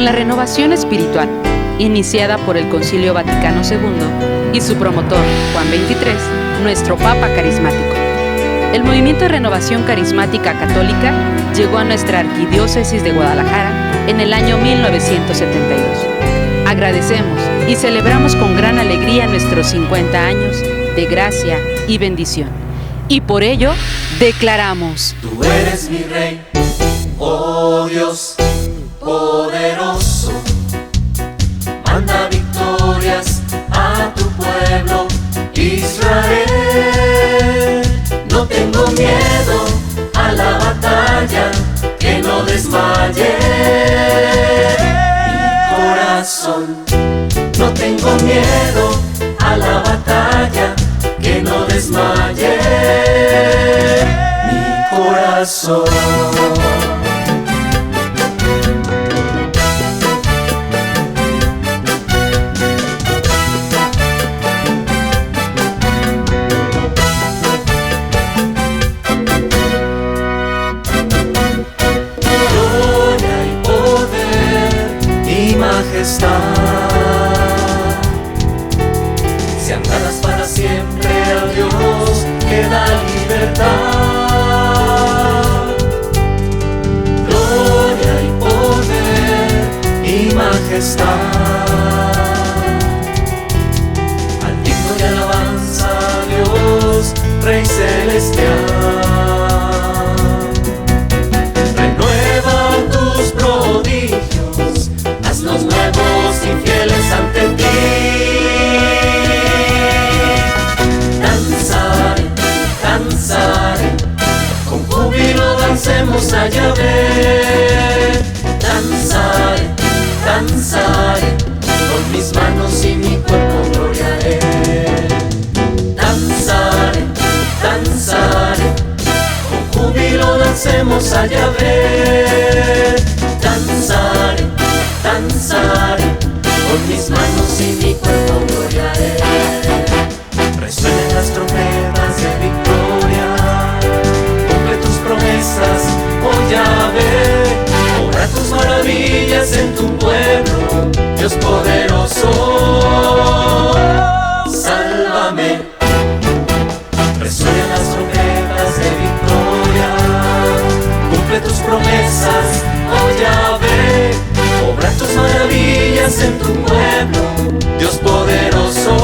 la renovación espiritual, iniciada por el Concilio Vaticano II y su promotor, Juan XXIII, nuestro Papa carismático. El movimiento de renovación carismática católica llegó a nuestra arquidiócesis de Guadalajara en el año 1972. Agradecemos y celebramos con gran alegría nuestros 50 años de gracia y bendición. Y por ello, declaramos: Tú eres mi Rey, oh Dios poderoso. Manda victorias a tu pueblo, Israel. No tengo miedo a la batalla, que no desmaye mi corazón. No tengo miedo a la batalla, que no desmaye mi corazón. Sean dadas para siempre al Dios que da libertad. Gloria y poder y majestad. Al digno de alabanza, Dios, Rey celestial. Renueva tus prodigios, haznos nuevos y fieles ante ti. Danzaré, danzaré, con júbilo dancemos a Yahvé. Danzaré, danzaré, con mis manos y mi cuerpo gloriaré. Danzaré, danzaré, con júbilo dancemos a Yahvé. Danzaré, danzaré, con mis manos y mi cuerpo gloriaré. Resuenen las trompetas de victoria, cumple tus promesas, oh Yahvé. Obra tus maravillas en tu pueblo, Dios poderoso. Sálvame. Resuenen las trompetas de victoria, cumple tus promesas, oh Yahvé. Obra tus maravillas en tu pueblo, Dios poderoso.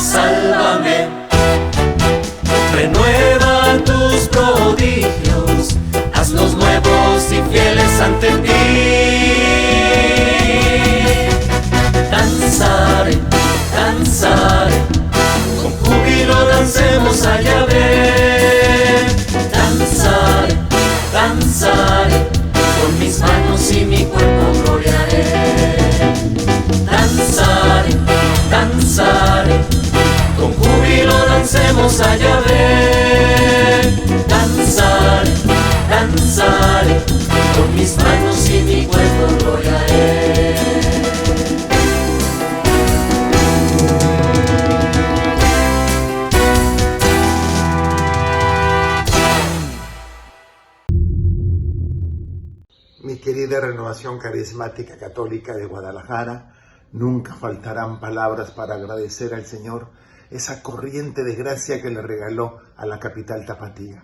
Sálvame. Renueva tus prodigios, haznos nuevos y fieles ante ti. Danzaré, danzaré, con júbilo dancemos a Yahvé. Danzaré, danzaré, con mis manos y mi cuerpo gloriaré. Danzaré, danzaré, con júbilo dancemos a Yahvé. Danzaré, danzaré, con mis manos y mi cuerpo gloriaré. Mi querida Renovación Carismática Católica de Guadalajara, nunca faltarán palabras para agradecer al Señor esa corriente de gracia que le regaló a la capital tapatía.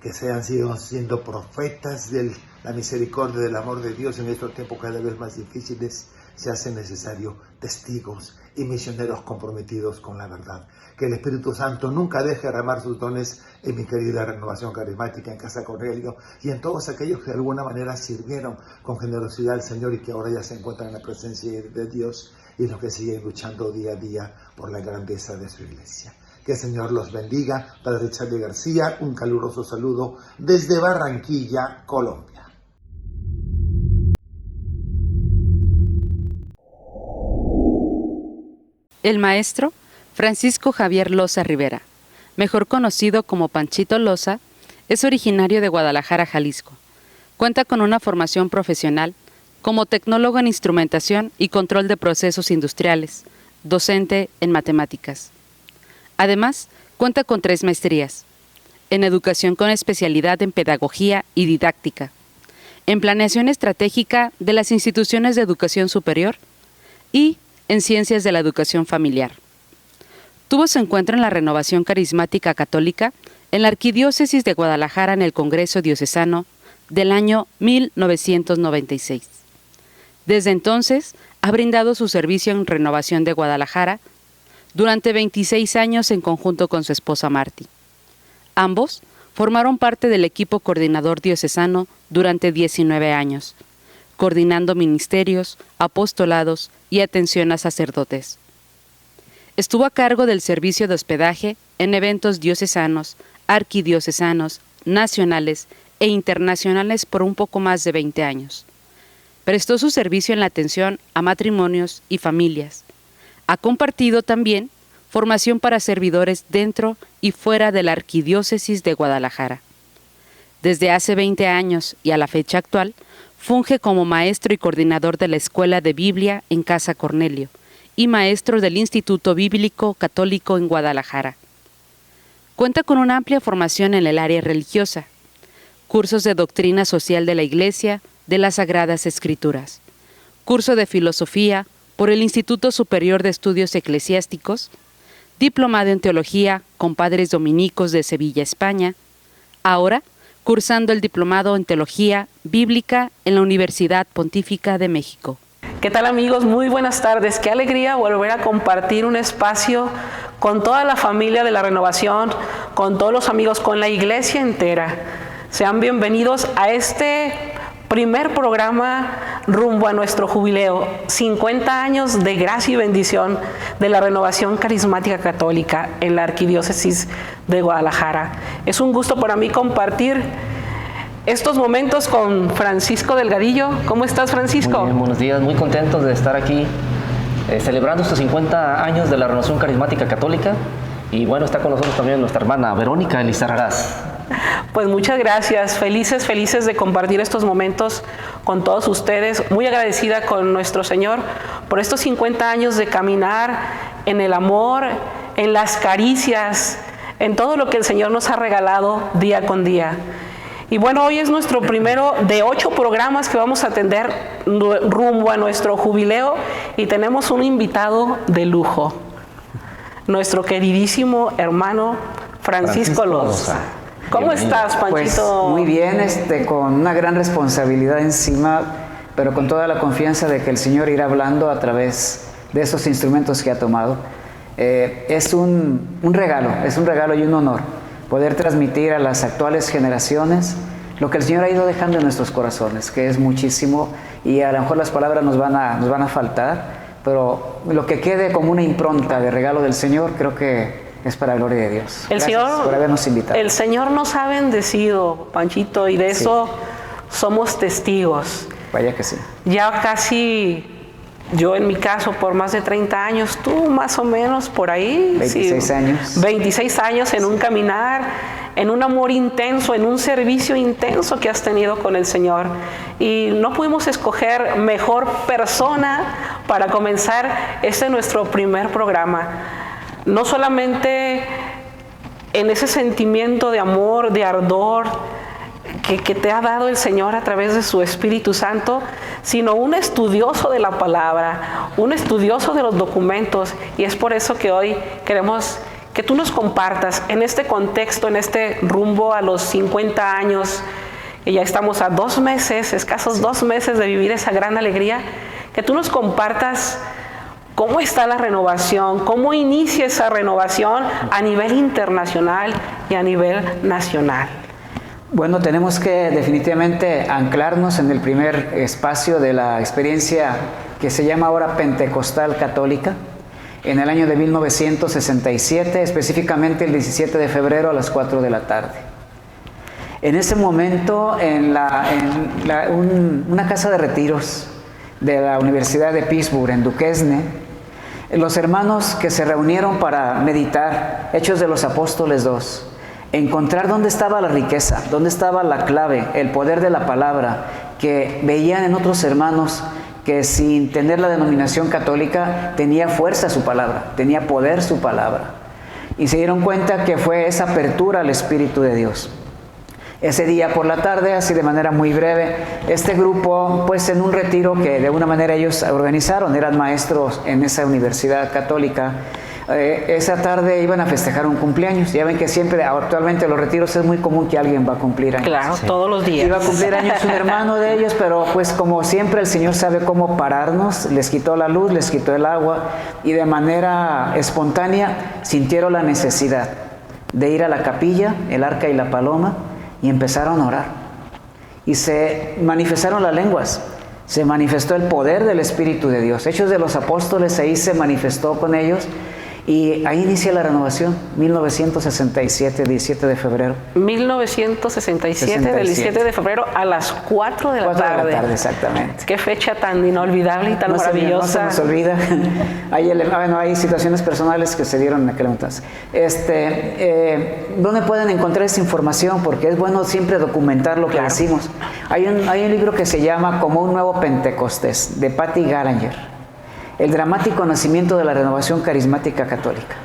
Que sean siendo profetas de la misericordia del amor de Dios en estos tiempos cada vez más difíciles. Se hace necesario testigos y misioneros comprometidos con la verdad. Que el Espíritu Santo nunca deje derramar sus dones en mi querida Renovación Carismática, en Casa Cornelio y en todos aquellos que de alguna manera sirvieron con generosidad al Señor y que ahora ya se encuentran en la presencia de Dios, y los que siguen luchando día a día por la grandeza de su iglesia. Que el Señor los bendiga. Padre Charlie García, un caluroso saludo desde Barranquilla, Colombia. El maestro Francisco Javier Loza Rivera, mejor conocido como Panchito Loza, es originario de Guadalajara, Jalisco. Cuenta con una formación profesional como tecnólogo en instrumentación y control de procesos industriales, docente en matemáticas. Además, cuenta con 3 maestrías, en educación con especialidad en pedagogía y didáctica, en planeación estratégica de las instituciones de educación superior y en ciencias de la educación familiar. Tuvo su encuentro en la Renovación Carismática Católica en la Arquidiócesis de Guadalajara en el Congreso Diocesano del año 1996. Desde entonces, ha brindado su servicio en Renovación de Guadalajara durante 26 años en conjunto con su esposa Marti. Ambos formaron parte del equipo coordinador diocesano durante 19 años, coordinando ministerios, apostolados y atención a sacerdotes. Estuvo a cargo del servicio de hospedaje en eventos diocesanos, arquidiocesanos, nacionales e internacionales por un poco más de 20 años. Prestó su servicio en la atención a matrimonios y familias. Ha compartido también formación para servidores dentro y fuera de la Arquidiócesis de Guadalajara. Desde hace 20 años y a la fecha actual, funge como maestro y coordinador de la Escuela de Biblia en Casa Cornelio y maestro del Instituto Bíblico Católico en Guadalajara. Cuenta con una amplia formación en el área religiosa, cursos de doctrina social de la Iglesia, de las Sagradas Escrituras, curso de filosofía por el Instituto Superior de Estudios Eclesiásticos, diplomado en teología con padres dominicos de Sevilla, España, ahora cursando el diplomado en teología bíblica en la Universidad Pontífica de México. ¿Qué tal, amigos? Muy buenas tardes. Qué alegría volver a compartir un espacio con toda la familia de la Renovación, con todos los amigos, con la iglesia entera. Sean bienvenidos a este primer programa rumbo a nuestro jubileo, 50 años de gracia y bendición de la Renovación Carismática Católica en la Arquidiócesis de Guadalajara. Es un gusto para mí compartir estos momentos con Francisco Delgadillo. ¿Cómo estás, Francisco? Muy bien, buenos días, muy contentos de estar aquí celebrando estos 50 años de la Renovación Carismática Católica. Y bueno, está con nosotros también nuestra hermana Verónica Elizarrarás. Pues muchas gracias, felices de compartir estos momentos con todos ustedes. Muy agradecida con nuestro Señor por estos 50 años de caminar en el amor, en las caricias, en todo lo que el Señor nos ha regalado día con día. Y bueno, hoy es nuestro primero de 8 programas que vamos a atender rumbo a nuestro jubileo y tenemos un invitado de lujo, nuestro queridísimo hermano Francisco Loza. ¿Cómo estás, Panchito? Pues muy bien, con una gran responsabilidad encima, pero con toda la confianza de que el Señor irá hablando a través de esos instrumentos que ha tomado. Es un regalo y un honor poder transmitir a las actuales generaciones lo que el Señor ha ido dejando en nuestros corazones, que es muchísimo, y a lo mejor las palabras nos van a faltar, pero lo que quede como una impronta de regalo del Señor, creo que es para la gloria de Dios. Gracias por habernos invitado. El Señor nos ha bendecido, Panchito, y de eso somos testigos. Vaya que sí. Ya casi, yo en mi caso, por más de 30 años, tú más o menos por ahí. 26 años. 26 años en un caminar, en un amor intenso, en un servicio intenso que has tenido con el Señor. Y no pudimos escoger mejor persona para comenzar nuestro primer programa. No solamente en ese sentimiento de amor, de ardor que te ha dado el Señor a través de su Espíritu Santo, sino un estudioso de la palabra, un estudioso de los documentos, y es por eso que hoy queremos que tú nos compartas en este contexto, en este rumbo a los 50 años, y ya estamos a 2 meses, escasos 2 meses de vivir esa gran alegría, que tú nos compartas ¿cómo está la renovación? ¿Cómo inicia esa renovación a nivel internacional y a nivel nacional? Bueno, tenemos que definitivamente anclarnos en el primer espacio de la experiencia que se llama ahora Pentecostal Católica, en el año de 1967, específicamente el 17 de febrero a las 4 de la tarde. En ese momento, una casa de retiros de la Universidad de Pittsburgh, en Duquesne, los hermanos que se reunieron para meditar, Hechos de los Apóstoles 2, encontrar dónde estaba la riqueza, dónde estaba la clave, el poder de la palabra, que veían en otros hermanos que sin tener la denominación católica tenía fuerza su palabra, tenía poder su palabra. Y se dieron cuenta que fue esa apertura al Espíritu de Dios. Ese día por la tarde, así de manera muy breve, este grupo, pues en un retiro que de alguna manera ellos organizaron, eran maestros en esa universidad católica, esa tarde iban a festejar un cumpleaños. Ya ven que siempre, actualmente en los retiros es muy común que alguien va a cumplir años. Claro, sí. Todos los días. Iba a cumplir años un hermano de ellos, pero pues como siempre el Señor sabe cómo pararnos, les quitó la luz, les quitó el agua y de manera espontánea sintieron la necesidad de ir a la capilla, el arca y la paloma, y empezaron a orar. Y se manifestaron las lenguas, se manifestó el poder del Espíritu de Dios. Hechos de los Apóstoles, ahí se manifestó con ellos. Y ahí inicia la renovación, 1967, 17 de febrero. 1967, del 17 de febrero a las 4 de la tarde. 4 de la tarde, exactamente. Qué fecha tan inolvidable y tan maravillosa. No se nos olvida. Hay situaciones personales que se dieron en aquel entonces. ¿Dónde pueden encontrar esta información? Porque es bueno siempre documentar lo que decimos. Hay un libro que se llama Como un nuevo Pentecostés, de Patty Garanger. El dramático nacimiento de la renovación carismática católica.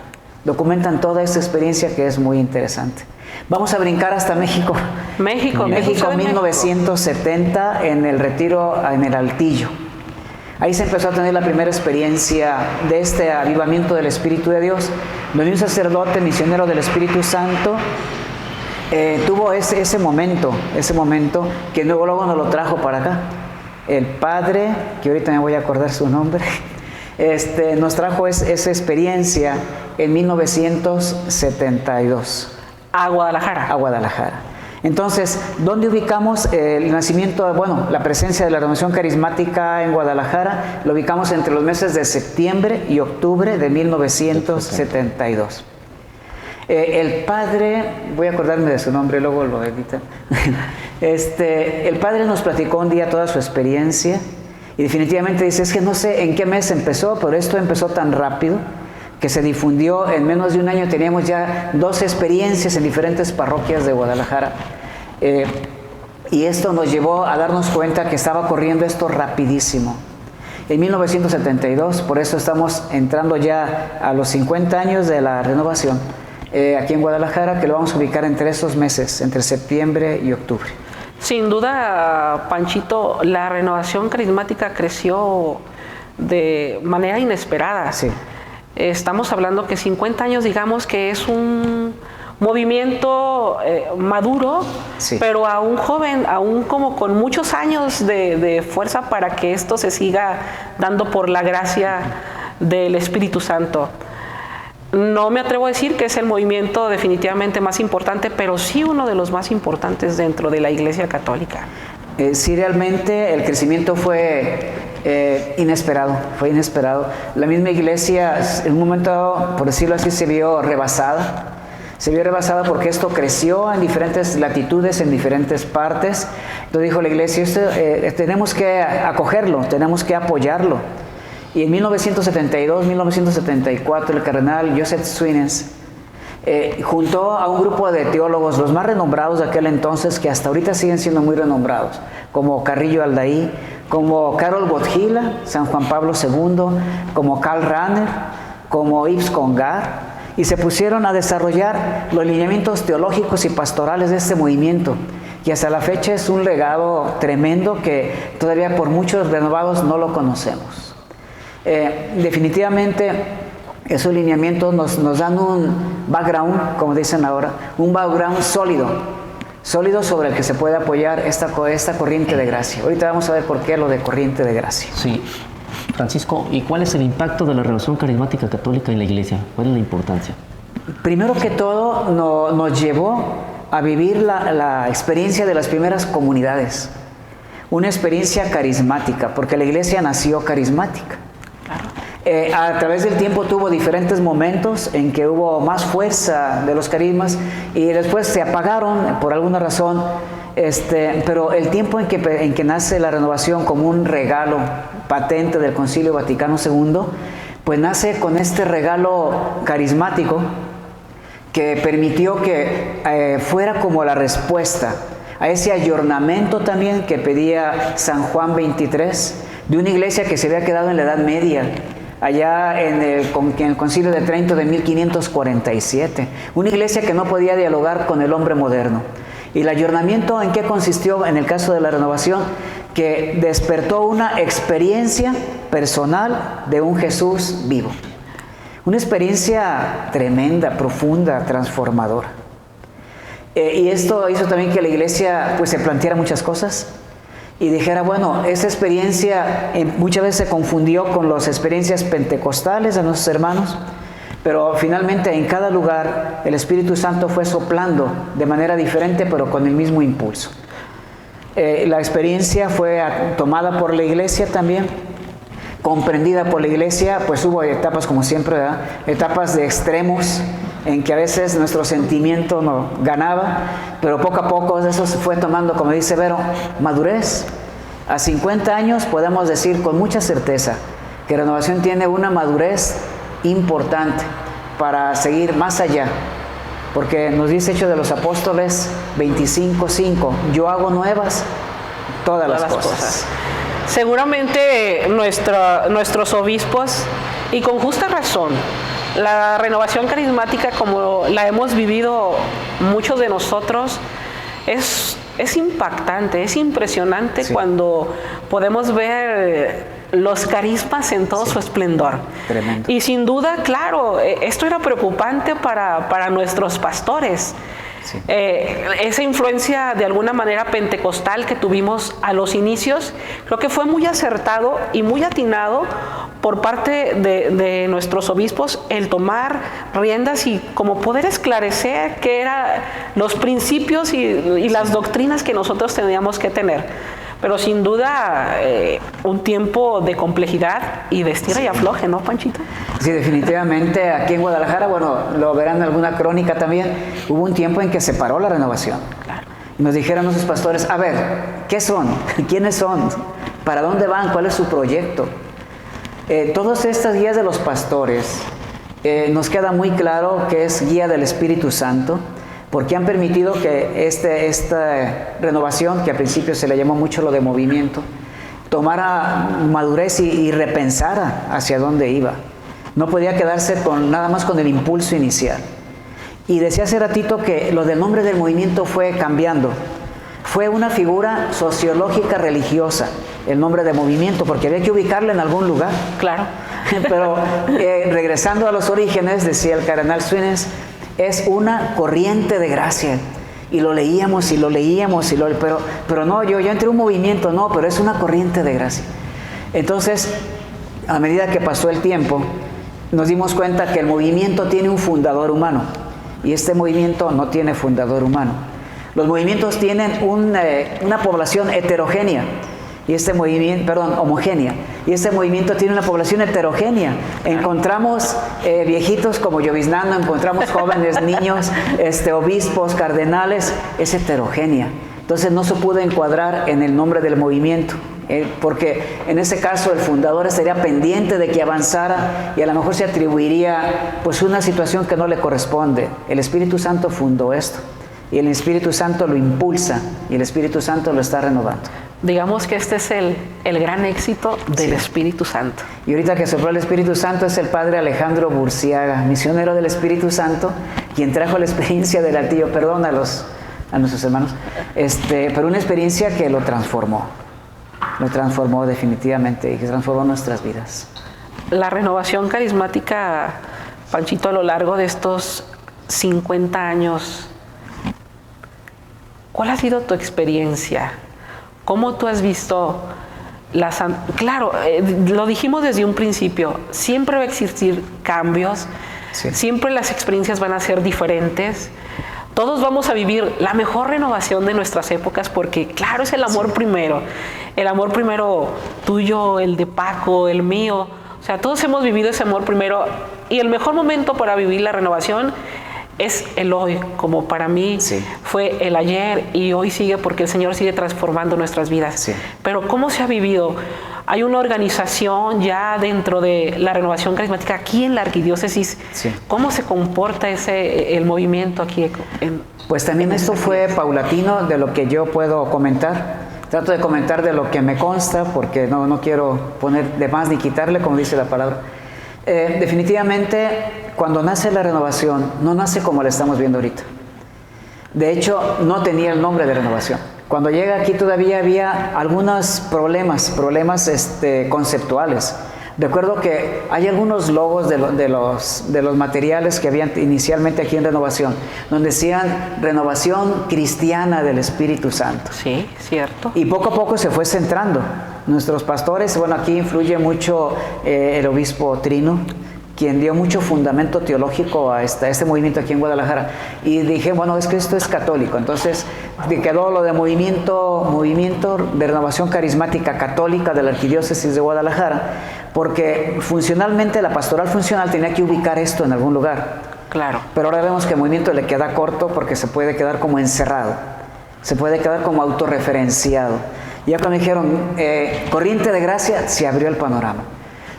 Documentan toda esta experiencia que es muy interesante. Vamos a brincar hasta México. México, 1970, en el retiro en el Altillo. Ahí se empezó a tener la primera experiencia de este avivamiento del Espíritu de Dios, donde un sacerdote misionero del Espíritu Santo tuvo ese momento que luego nos lo trajo para acá. El padre, que ahorita me voy a acordar su nombre, nos trajo esa experiencia en 1972. A Guadalajara. A Guadalajara. Entonces, ¿dónde ubicamos el nacimiento? Bueno, la presencia de la renovación carismática en Guadalajara lo ubicamos entre los meses de septiembre y octubre de 1972. El padre, voy a acordarme de su nombre, luego lo editan. El padre nos platicó un día toda su experiencia y definitivamente dice, es que no sé en qué mes empezó, pero esto empezó tan rápido que se difundió en menos de un año. Teníamos ya 12 experiencias en diferentes parroquias de Guadalajara. Y esto nos llevó a darnos cuenta que estaba corriendo esto rapidísimo. En 1972, por eso estamos entrando ya a los 50 años de la renovación, aquí en Guadalajara, que lo vamos a ubicar entre esos meses, entre septiembre y octubre. Sin duda, Panchito, la renovación carismática creció de manera inesperada. Sí. Estamos hablando que 50 años, digamos que es un movimiento maduro, sí, pero aún joven, aún como con muchos años de fuerza para que esto se siga dando por la gracia del Espíritu Santo. No me atrevo a decir que es el movimiento definitivamente más importante, pero sí uno de los más importantes dentro de la Iglesia Católica. Sí, realmente el crecimiento fue inesperado, La misma Iglesia, en un momento dado, por decirlo así, se vio rebasada porque esto creció en diferentes latitudes, en diferentes partes. Entonces dijo la Iglesia, tenemos que acogerlo, tenemos que apoyarlo. Y en 1972, 1974, el cardenal Joseph Swines juntó a un grupo de teólogos, los más renombrados de aquel entonces, que hasta ahorita siguen siendo muy renombrados, como Carrillo Aldaí, como Karol Wojtyla, San Juan Pablo II, como Karl Rahner, como Yves Congar, y se pusieron a desarrollar los lineamientos teológicos y pastorales de este movimiento, y hasta la fecha es un legado tremendo que todavía por muchos renovados no lo conocemos. Definitivamente esos lineamientos nos dan un background, como dicen ahora, un background sólido sobre el que se puede apoyar esta corriente de gracia. Ahorita vamos a ver por qué lo de corriente de gracia. Sí. Francisco, ¿y cuál es el impacto de la renovación carismática católica en la Iglesia? ¿Cuál es la importancia? Primero que todo, nos llevó a vivir la experiencia de las primeras comunidades. Una experiencia carismática, porque la Iglesia nació carismática. A través del tiempo tuvo diferentes momentos en que hubo más fuerza de los carismas y después se apagaron por alguna razón, pero el tiempo en que nace la renovación como un regalo patente del Concilio Vaticano II, pues nace con este regalo carismático que permitió que fuera como la respuesta a ese ayornamiento también que pedía San Juan XXIII, de una iglesia que se había quedado en la Edad Media, allá en el Concilio de Trento de 1547, una iglesia que no podía dialogar con el hombre moderno. ¿Y el ayornamiento en qué consistió en el caso de la renovación? Que despertó una experiencia personal de un Jesús vivo. Una experiencia tremenda, profunda, transformadora. Y esto hizo también que la iglesia pues se planteara muchas cosas y dijera, bueno, esa experiencia muchas veces se confundió con las experiencias pentecostales de nuestros hermanos, pero finalmente en cada lugar el Espíritu Santo fue soplando de manera diferente, pero con el mismo impulso. La experiencia fue tomada por la iglesia también, comprendida por la iglesia, pues hubo etapas como siempre, ¿verdad? Etapas de extremos, en que a veces nuestro sentimiento no ganaba, pero poco a poco eso se fue tomando, como dice Vero, madurez. A 50 años podemos decir con mucha certeza que Renovación tiene una madurez importante para seguir más allá, porque nos dice Hechos de los Apóstoles 25:5, yo hago nuevas todas las cosas. Seguramente nuestros obispos, y con justa razón, la renovación carismática como la hemos vivido muchos de nosotros es impactante, es impresionante cuando podemos ver los carismas en todo su esplendor. Tremendo. Y sin duda, claro, esto era preocupante para nuestros pastores. Sí. Esa influencia de alguna manera pentecostal que tuvimos a los inicios, creo que fue muy acertado y muy atinado por parte de nuestros obispos el tomar riendas y como poder esclarecer qué eran los principios y las doctrinas que nosotros teníamos que tener. Pero sin duda un tiempo de complejidad y de estira y afloje, ¿no, Panchito? Sí, definitivamente aquí en Guadalajara, bueno, lo verán en alguna crónica también, hubo un tiempo en que se paró la renovación. Claro. Y nos dijeron nuestros pastores, a ver, ¿qué son? ¿Quiénes son? ¿Para dónde van? ¿Cuál es su proyecto? Todas estas guías de los pastores nos queda muy claro que es guía del Espíritu Santo, porque han permitido que esta renovación, que al principio se le llamó mucho lo de movimiento, tomara madurez y repensara hacia dónde iba. No podía quedarse nada más con el impulso inicial. Y decía hace ratito que lo del nombre del movimiento fue cambiando. Fue una figura sociológica religiosa, el nombre de movimiento, porque había que ubicarlo en algún lugar. Claro. Pero regresando a los orígenes, decía el cardenal Suines, es una corriente de gracia. Y lo leíamos, pero no, yo entré en un movimiento, no, pero es una corriente de gracia. Entonces, a medida que pasó el tiempo, nos dimos cuenta que el movimiento tiene un fundador humano, y este movimiento no tiene fundador humano. Los movimientos tienen una población heterogénea, y homogénea, y este movimiento tiene una población heterogénea. Encontramos viejitos como Llovisnando, encontramos jóvenes, niños, obispos, cardenales, es heterogénea. Entonces no se pudo encuadrar en el nombre del movimiento, porque en ese caso el fundador estaría pendiente de que avanzara y a lo mejor se atribuiría pues una situación que no le corresponde. El Espíritu Santo fundó esto, y el Espíritu Santo lo impulsa, y el Espíritu Santo lo está renovando. Digamos que este es el gran éxito del Espíritu Santo. Y ahorita que sopló el Espíritu Santo es el padre Alejandro Burciaga, misionero del Espíritu Santo, quien trajo la experiencia del altillo, perdón a nuestros hermanos, pero una experiencia que lo transformó definitivamente, y que transformó nuestras vidas. La renovación carismática, Panchito, a lo largo de estos 50 años, ¿cuál ha sido tu experiencia? ¿Cómo tú has visto claro, lo dijimos desde un principio, siempre va a existir cambios, siempre las experiencias van a ser diferentes, todos vamos a vivir la mejor renovación de nuestras épocas porque, claro, es el amor primero, tuyo, el de Paco, el mío, o sea, todos hemos vivido ese amor primero y el mejor momento para vivir la renovación es el hoy, como para mí fue el ayer y hoy sigue porque el Señor sigue transformando nuestras vidas. Sí. Pero ¿cómo se ha vivido? Hay una organización ya dentro de la renovación carismática aquí en la arquidiócesis. Sí. ¿Cómo se comporta el movimiento aquí? Pues también esto fue paulatino de lo que yo puedo comentar. Trato de comentar de lo que me consta porque no quiero poner de más ni quitarle, como dice la palabra. Definitivamente, cuando nace la renovación, no nace como la estamos viendo ahorita. De hecho, no tenía el nombre de Renovación. Cuando llega aquí todavía había algunos problemas conceptuales. Recuerdo que hay algunos logos de los materiales que habían inicialmente aquí en Renovación, donde decían Renovación Cristiana del Espíritu Santo. Sí, cierto. Y poco a poco se fue centrando. Nuestros pastores, bueno, aquí influye mucho el obispo Trino, quien dio mucho fundamento teológico a este movimiento aquí en Guadalajara. Y dije, bueno, es que esto es católico. Entonces quedó lo de movimiento de Renovación Carismática Católica de la Arquidiócesis de Guadalajara, porque funcionalmente, la pastoral funcional tenía que ubicar esto en algún lugar. Claro. Pero ahora vemos que el movimiento le queda corto porque se puede quedar como encerrado, se puede quedar como autorreferenciado. Ya cuando dijeron corriente de gracia, se abrió el panorama.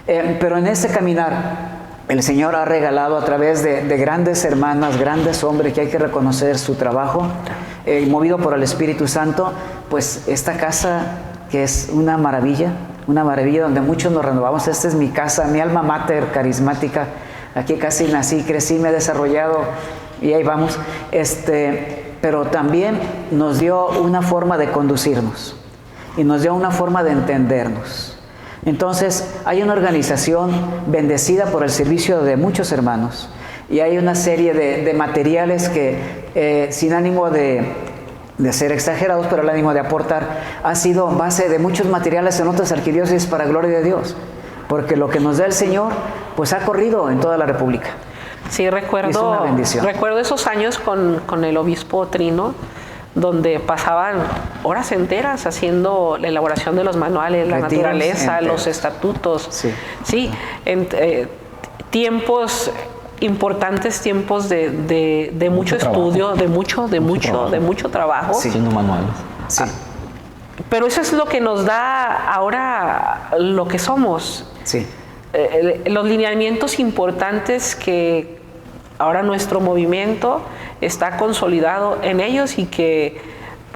Pero en este caminar, el Señor ha regalado a través de grandes hermanas, grandes hombres que hay que reconocer su trabajo, movido por el Espíritu Santo, pues esta casa que es una maravilla donde muchos nos renovamos. Esta es mi casa, mi alma mater carismática. Aquí casi nací, crecí, me he desarrollado y ahí vamos. Pero también nos dio una forma de conducirnos y nos dio una forma de entendernos. Entonces, hay una organización bendecida por el servicio de muchos hermanos y hay una serie de materiales que, sin ánimo de ser exagerados, pero el ánimo de aportar, ha sido base de muchos materiales en otras arquidiócesis para gloria de Dios, porque lo que nos da el Señor, pues ha corrido en toda la República. Sí, recuerdo esos años con el obispo Trino, donde pasaban horas enteras haciendo la elaboración de los manuales, la naturaleza, los estatutos. Sí, tiempos importantes, tiempos de mucho estudio, de mucho trabajo. Sí. Haciendo manuales. Sí. Pero eso es lo que nos da ahora lo que somos. Sí. Los lineamientos importantes que ahora nuestro movimiento está consolidado en ellos y que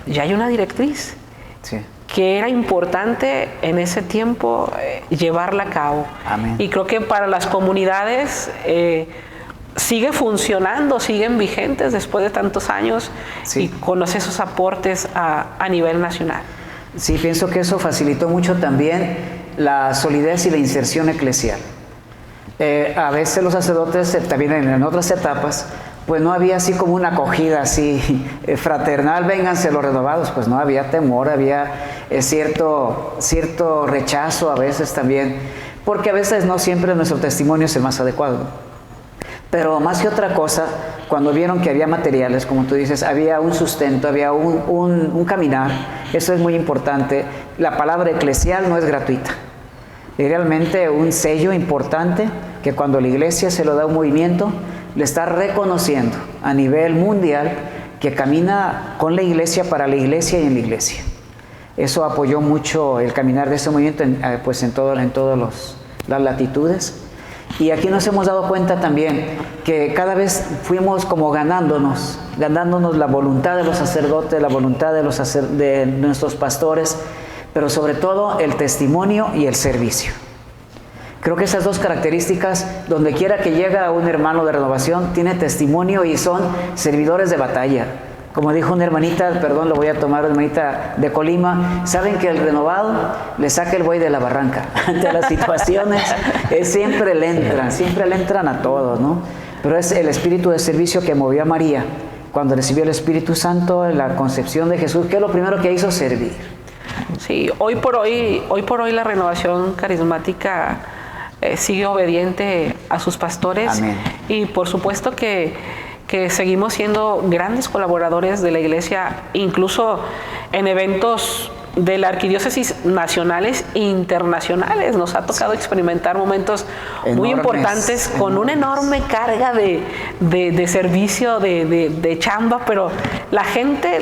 ya hay una directriz. Sí. Que era importante en ese tiempo llevarla a cabo. Amén. Y creo que para las comunidades sigue funcionando, siguen vigentes después de tantos años. Sí. Y con esos aportes a nivel nacional. Sí, pienso que eso facilitó mucho también la solidez y la inserción eclesial. A veces los sacerdotes, también en otras etapas, pues no había así como una acogida así fraternal, vénganse los renovados, pues no, había temor, había cierto rechazo a veces también, porque a veces no siempre nuestro testimonio es el más adecuado. Pero más que otra cosa, cuando vieron que había materiales, como tú dices, había un sustento, había un caminar, eso es muy importante. La palabra eclesial no es gratuita. Es realmente un sello importante que cuando la iglesia se lo da a un movimiento, le está reconociendo a nivel mundial que camina con la iglesia, para la iglesia y en la iglesia. Eso apoyó mucho el caminar de ese movimiento en todas las latitudes. Y aquí nos hemos dado cuenta también que cada vez fuimos como ganándonos la voluntad de los sacerdotes, la voluntad de nuestros pastores, pero sobre todo el testimonio y el servicio. Creo que esas dos características, donde quiera que llega un hermano de renovación, tiene testimonio y son servidores de batalla. Como dijo una hermanita, perdón, lo voy a tomar, hermanita de Colima, saben que el renovado le saca el buey de la barranca. Ante las situaciones, siempre le entran a todos, ¿no? Pero es el espíritu de servicio que movió a María cuando recibió el Espíritu Santo en la concepción de Jesús, que es lo primero que hizo, servir. Sí, hoy por hoy la renovación carismática sigue obediente a sus pastores. Amén. Y por supuesto que seguimos siendo grandes colaboradores de la iglesia, incluso en eventos de la arquidiócesis nacionales e internacionales. Nos ha tocado experimentar momentos muy importantes con una enorme carga de servicio, de chamba, pero la gente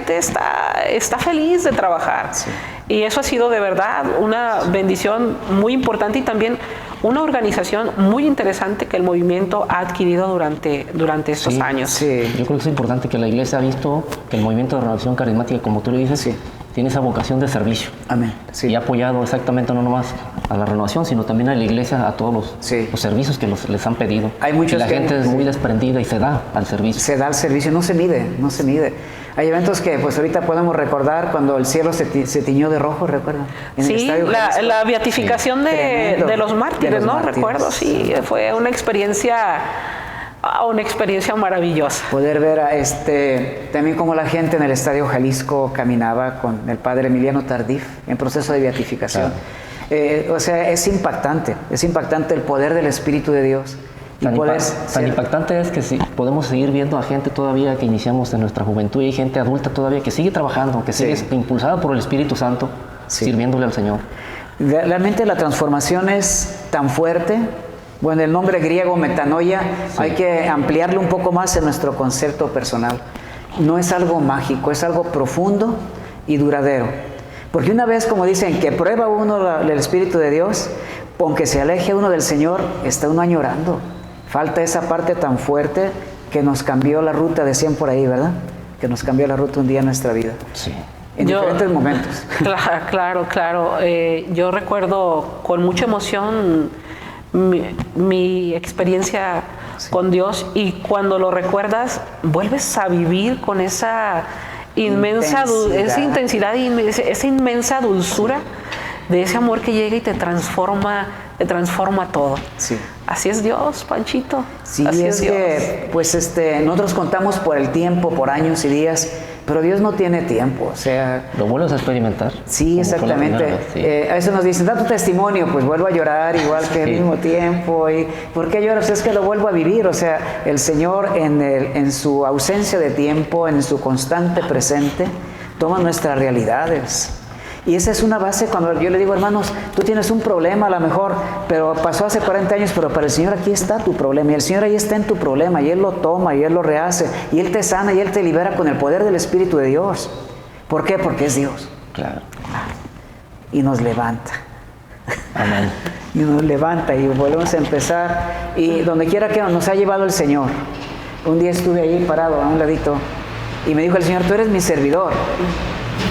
está feliz de trabajar. Sí. Y eso ha sido de verdad una bendición muy importante y también una organización muy interesante que el movimiento ha adquirido durante estos años. Sí. Yo creo que es importante que la iglesia ha visto que el movimiento de renovación carismática, como tú lo dices, tiene esa vocación de servicio. Amén. Sí. Y ha apoyado exactamente no nomás a la renovación, sino también a la iglesia, a todos los servicios que les han pedido. Hay muchos y la gente es muy desprendida y se da al servicio. Se da al servicio, no se mide. Hay eventos que pues ahorita podemos recordar cuando el cielo se tiñó de rojo, ¿recuerdan? Sí, la beatificación de los mártires, ¿no? Recuerdo, sí, fue una experiencia maravillosa. Poder ver también cómo la gente en el Estadio Jalisco caminaba con el padre Emiliano Tardif en proceso de beatificación. Claro. O sea, es impactante el poder del Espíritu de Dios. Tan impactante es que podemos seguir viendo a gente todavía que iniciamos en nuestra juventud y hay gente adulta todavía que sigue trabajando, que sigue impulsada por el Espíritu Santo, sirviéndole al Señor. Realmente la transformación es tan fuerte. Bueno, el nombre griego metanoia hay que ampliarlo un poco más en nuestro concepto personal. No es algo mágico, es algo profundo y duradero. Porque una vez, como dicen, que prueba uno el Espíritu de Dios, aunque se aleje uno del Señor, está uno añorando. Falta esa parte tan fuerte que nos cambió la ruta, decían por ahí, ¿verdad? Que nos cambió la ruta un día en nuestra vida. Sí. En diferentes momentos. Claro. Yo recuerdo con mucha emoción mi experiencia con Dios, y cuando lo recuerdas, vuelves a vivir con esa intensidad y esa inmensa dulzura de ese amor que llega y te transforma todo. Sí. Así es Dios, Panchito. Sí, así es Dios. Que pues nosotros contamos por el tiempo, por años y días, pero Dios no tiene tiempo, o sea... Lo vuelves a experimentar. Sí, exactamente. A veces nos dicen, da tu testimonio, pues vuelvo a llorar igual que al mismo tiempo. ¿Y por qué lloras? Es que lo vuelvo a vivir, o sea, el Señor en su ausencia de tiempo, en su constante presente, toma nuestras realidades. Y esa es una base cuando yo le digo, hermanos, tú tienes un problema a lo mejor, pero pasó hace 40 años, pero para el Señor aquí está tu problema, y el Señor ahí está en tu problema, y Él lo toma, y Él lo rehace, y Él te sana, y Él te libera con el poder del Espíritu de Dios. ¿Por qué? Porque es Dios. Claro. Y nos levanta. Amén. Y nos levanta, y volvemos a empezar, y donde quiera que nos ha llevado el Señor. Un día estuve ahí parado a un ladito, y me dijo el Señor, tú eres mi servidor.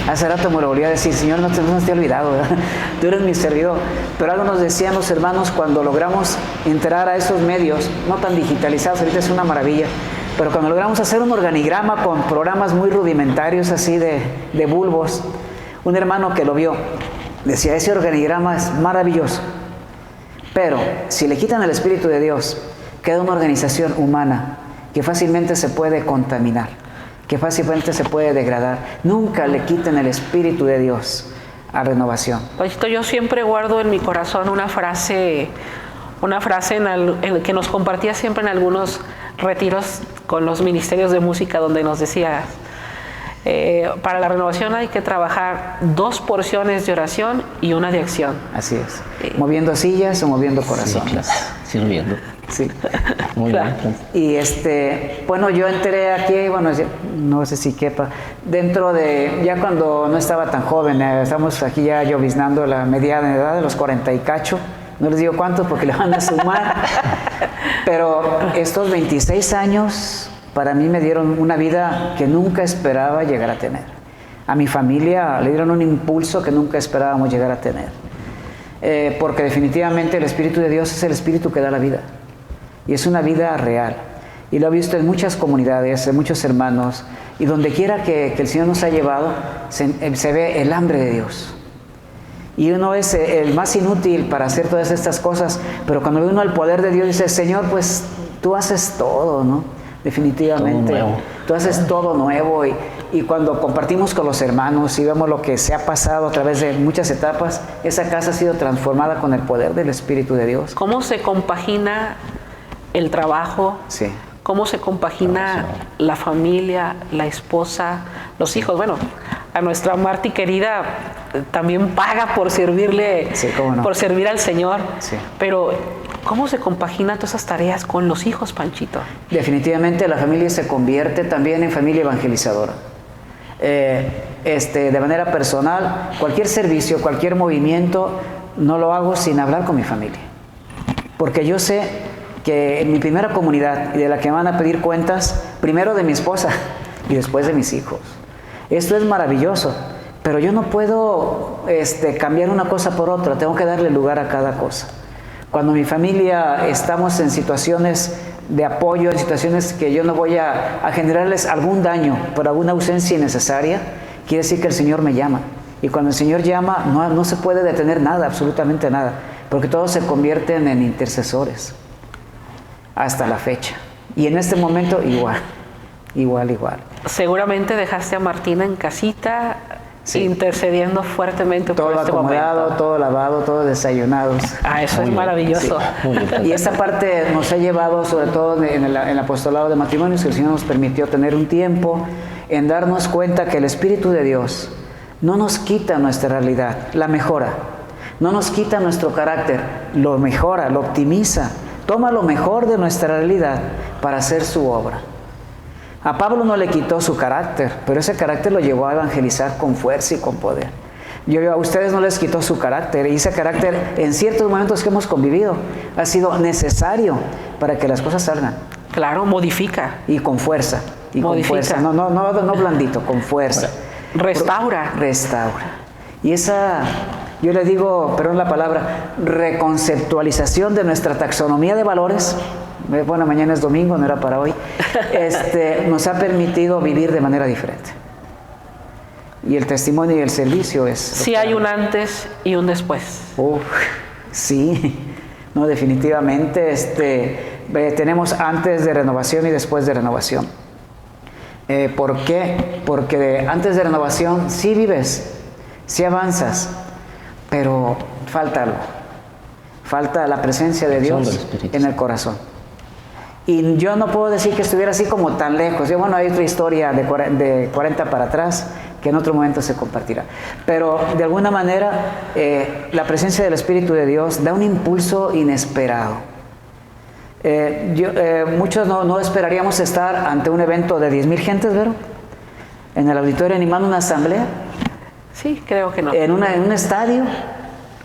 Hace rato me lo volví a decir, Señor, no te he olvidado, ¿verdad? Tú eres mi servidor. Pero algo nos decían los hermanos cuando logramos entrar a esos medios, no tan digitalizados, ahorita es una maravilla, pero cuando logramos hacer un organigrama con programas muy rudimentarios así de bulbos, un hermano que lo vio decía, ese organigrama es maravilloso, pero si le quitan el Espíritu de Dios, queda una organización humana que fácilmente se puede contaminar, que fácilmente se puede degradar. Nunca le quiten el Espíritu de Dios a Renovación. Yo siempre guardo en mi corazón una frase que nos compartía siempre en algunos retiros con los ministerios de música, donde nos decía, para la renovación hay que trabajar 2 porciones de oración y 1 de acción. Así es. Moviendo sillas o moviendo corazones. Sí, claro. Sirviendo. Sí. Muy bien. Y bueno, yo entré aquí, bueno, no sé si quepa, dentro de, ya cuando no estaba tan joven, estamos aquí ya lloviznando la mediana edad de los 40 y cacho, no les digo cuántos porque le van a sumar, pero estos 26 años para mí me dieron una vida que nunca esperaba llegar a tener. A mi familia le dieron un impulso que nunca esperábamos llegar a tener. Porque definitivamente el Espíritu de Dios es el Espíritu que da la vida. Y es una vida real. Y lo he visto en muchas comunidades, en muchos hermanos. Y donde quiera que el Señor nos ha llevado, se ve el hambre de Dios. Y uno es el más inútil para hacer todas estas cosas. Pero cuando ve uno el poder de Dios, dice, Señor, pues tú haces todo, ¿no? Definitivamente. Todo nuevo. Tú haces todo nuevo. Y cuando compartimos con los hermanos y vemos lo que se ha pasado a través de muchas etapas, esa casa ha sido transformada con el poder del Espíritu de Dios. ¿Cómo se compagina el trabajo? Sí. ¿Cómo se compagina la familia, la esposa, los hijos? Bueno, a nuestra Marti querida también paga por servirle, por servir al Señor. Sí. Pero ¿cómo se compagina todas esas tareas con los hijos, Panchito? Definitivamente la familia se convierte también en familia evangelizadora. De manera personal, cualquier servicio, cualquier movimiento, no lo hago sin hablar con mi familia. Porque yo sé que en mi primera comunidad y de la que van a pedir cuentas, primero de mi esposa y después de mis hijos. Esto es maravilloso, pero yo no puedo cambiar una cosa por otra, tengo que darle lugar a cada cosa. Cuando mi familia estamos en situaciones de apoyo, en situaciones que yo no voy a generarles algún daño por alguna ausencia innecesaria, quiere decir que el Señor me llama. Y cuando el Señor llama, no se puede detener nada, absolutamente nada, porque todos se convierten en intercesores hasta la fecha. Y en este momento igual. Seguramente dejaste a Martina en casita, sí, intercediendo fuertemente todo por este acomodado, momento. Todo lavado, todo desayunados. Eso es maravilloso. Sí. Y esta parte nos ha llevado, sobre todo en el apostolado de matrimonios, que el Señor nos permitió tener un tiempo en darnos cuenta que el Espíritu de Dios no nos quita nuestra realidad, la mejora. No nos quita nuestro carácter, lo mejora, lo optimiza. Toma lo mejor de nuestra realidad para hacer su obra. A Pablo no le quitó su carácter, pero ese carácter lo llevó a evangelizar con fuerza y con poder. A ustedes no les quitó su carácter, y ese carácter en ciertos momentos que hemos convivido ha sido necesario para que las cosas salgan. Claro, modifica. Y con fuerza. Y modifica. Con fuerza. No blandito, con fuerza. Restaura. Y esa, yo le digo, perdón la palabra, reconceptualización de nuestra taxonomía de valores. Bueno, mañana es domingo, no era para hoy. Nos ha permitido vivir de manera diferente. Y el testimonio y el servicio es... Sí, hay un antes y un después. Sí, no, definitivamente. Tenemos antes de renovación y después de renovación. ¿Por qué? Porque antes de renovación sí vives, sí avanzas, pero falta algo. Falta la presencia de Dios en el corazón. Y yo no puedo decir que estuviera así como tan lejos. Hay otra historia de 40 para atrás que en otro momento se compartirá. Pero de alguna manera la presencia del Espíritu de Dios da un impulso inesperado. Muchos no esperaríamos estar ante un evento de 10,000 gentes, ¿verdad? En el auditorio animando una asamblea. Sí, creo que no. En un estadio,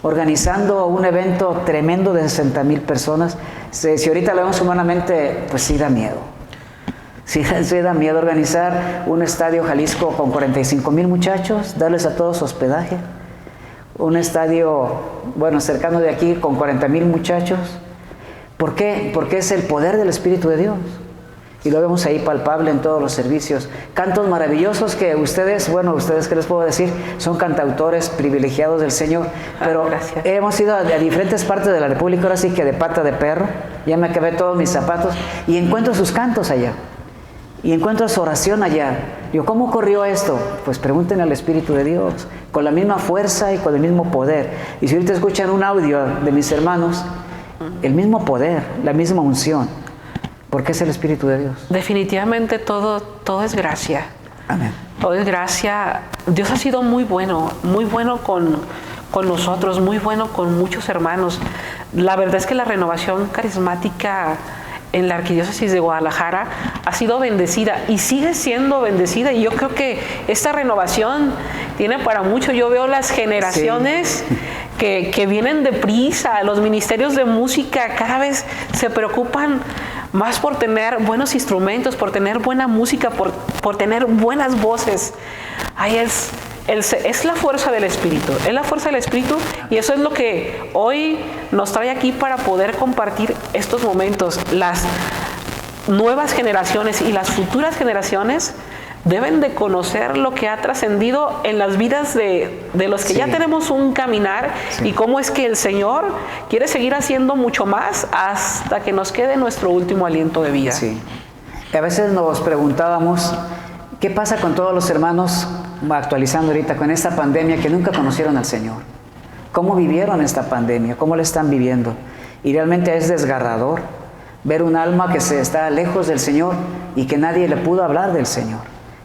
organizando un evento tremendo de 60,000 personas. Si ahorita lo vemos humanamente, pues sí da miedo. Sí da miedo organizar un estadio Jalisco con 45,000 muchachos, darles a todos hospedaje. Un estadio, cercano de aquí con 40,000 muchachos. ¿Por qué? Porque es el poder del Espíritu de Dios. Y lo vemos ahí palpable en todos los servicios. Cantos maravillosos que ustedes, ¿qué les puedo decir? Son cantautores privilegiados del Señor. Pero hemos ido a diferentes partes de la República, ahora sí que de pata de perro. Ya me acabé todos mis zapatos y encuentro sus cantos allá. Y encuentro su oración allá. Digo, ¿cómo ocurrió esto? Pues pregúntenle al Espíritu de Dios, con la misma fuerza y con el mismo poder. Y si ahorita escuchan un audio de mis hermanos, el mismo poder, la misma unción, porque es el Espíritu de Dios. Definitivamente todo es gracia. Amén. Todo es gracia. Dios ha sido muy bueno con nosotros, muy bueno con muchos hermanos. La verdad es que la renovación carismática en la Arquidiócesis de Guadalajara ha sido bendecida y sigue siendo bendecida, y yo creo que esta renovación tiene para mucho. Yo veo las generaciones que vienen deprisa, los ministerios de música cada vez se preocupan más por tener buenos instrumentos, por tener buena música, por tener buenas voces. Ahí es la fuerza del Espíritu, es la fuerza del Espíritu, y eso es lo que hoy nos trae aquí para poder compartir estos momentos. Las nuevas generaciones y las futuras generaciones deben de conocer lo que ha trascendido en las vidas de los que ya tenemos un caminar, y cómo es que el Señor quiere seguir haciendo mucho más hasta que nos quede nuestro último aliento de vida. Sí. A veces nos preguntábamos, ¿qué pasa con todos los hermanos, actualizando ahorita, con esta pandemia, que nunca conocieron al Señor? ¿Cómo vivieron esta pandemia? ¿Cómo la están viviendo? Y realmente es desgarrador ver un alma que se está lejos del Señor y que nadie le pudo hablar del Señor,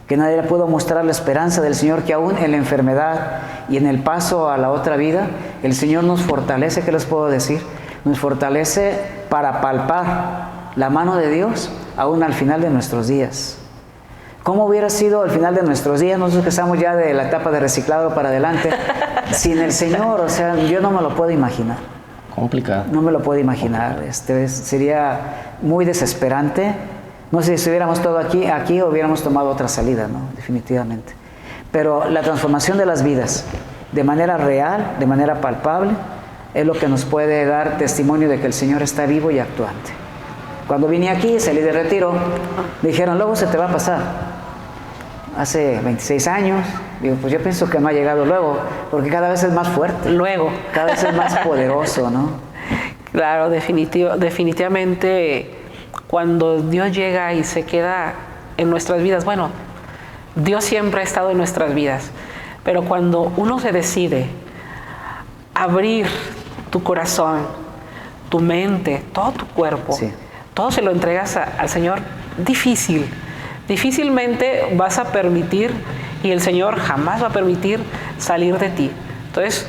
que nadie le pudo mostrar la esperanza del Señor, que aún en la enfermedad y en el paso a la otra vida, el Señor nos fortalece. ¿Qué les puedo decir? Nos fortalece para palpar la mano de Dios aún al final de nuestros días. ¿Cómo hubiera sido el final de nuestros días, nosotros que estamos ya de la etapa de reciclado para adelante, sin el Señor? O sea, yo no me lo puedo imaginar. Complicado. No me lo puedo imaginar. Sería muy desesperante. No sé si estuviéramos todos aquí hubiéramos tomado otra salida, ¿no? Definitivamente. pero la transformación de las vidas, de manera real, de manera palpable, es lo que nos puede dar testimonio de que el Señor está vivo y actuante. Cuando vine aquí, salí de retiro, me dijeron, luego se te va a pasar. Hace 26 años, digo, pues yo pienso que no ha llegado luego, porque cada vez es más fuerte. Luego. Cada vez es más poderoso, ¿no? Claro, definitivamente, cuando Dios llega y se queda en nuestras vidas, bueno, Dios siempre ha estado en nuestras vidas, pero cuando uno se decide abrir tu corazón, tu mente, todo tu cuerpo, sí, todo se lo entregas al Señor, difícilmente vas a permitir, y el Señor jamás va a permitir salir de ti. Entonces,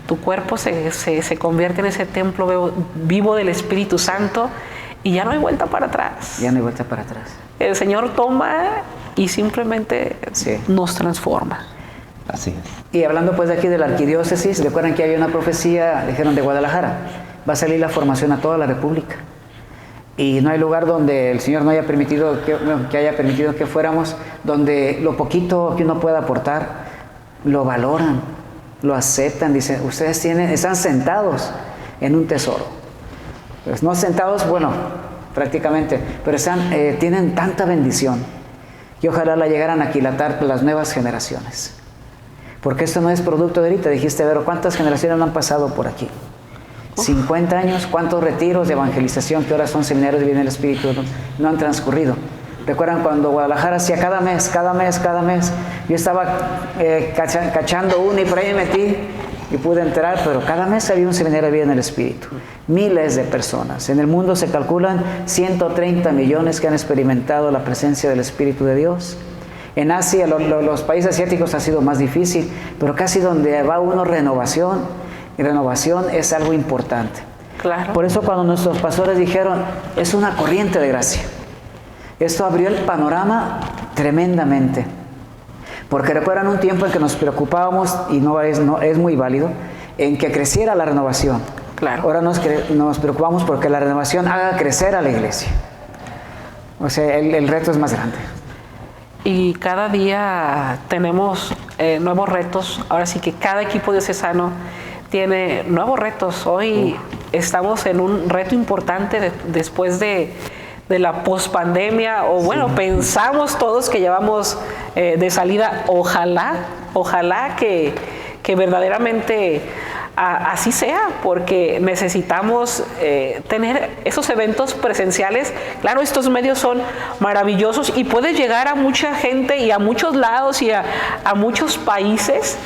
tu cuerpo se convierte en ese templo vivo del Espíritu Santo y ya no hay vuelta para atrás. Ya no hay vuelta para atrás. El Señor toma y simplemente nos transforma. Así es. Y hablando pues de aquí de la arquidiócesis, recuerdan que hay una profecía, dijeron, de Guadalajara, va a salir la formación a toda la República. Y no hay lugar donde el Señor no haya permitido que haya permitido que fuéramos, donde lo poquito que uno pueda aportar, lo valoran, lo aceptan, dicen, ustedes están sentados en un tesoro. Pues no sentados, bueno, prácticamente, pero tienen tanta bendición que ojalá la llegaran a aquilatar las nuevas generaciones. Porque esto no es producto de ahorita. Dijiste, Vero, ¿cuántas generaciones no han pasado por aquí? 50 años, ¿cuántos retiros de evangelización, que ahora son seminarios de vida del Espíritu, no han transcurrido? ¿Recuerdan cuando Guadalajara hacía cada mes? Yo estaba cachando uno y por ahí me metí y pude entrar, pero cada mes había un seminario de vida en el Espíritu. Miles de personas. En el mundo se calculan 130 millones que han experimentado la presencia del Espíritu de Dios. En Asia, los países asiáticos ha sido más difícil, pero casi donde va uno renovación, y renovación es algo importante. Claro. Por eso cuando nuestros pastores dijeron, es una corriente de gracia. Esto abrió el panorama tremendamente. Porque recuerdan un tiempo en que nos preocupábamos, y no es muy válido, en que creciera la renovación. Claro. Ahora nos preocupamos porque la renovación haga crecer a la iglesia. O sea, el reto es más grande. Y cada día tenemos nuevos retos. Ahora sí que cada equipo diocesano tiene nuevos retos. Hoy estamos en un reto importante después de la pospandemia, o bueno, pensamos todos que llevamos de salida. Ojalá que verdaderamente así sea, porque necesitamos tener esos eventos presenciales. Claro, estos medios son maravillosos y puedes llegar a mucha gente y a muchos lados y a muchos países,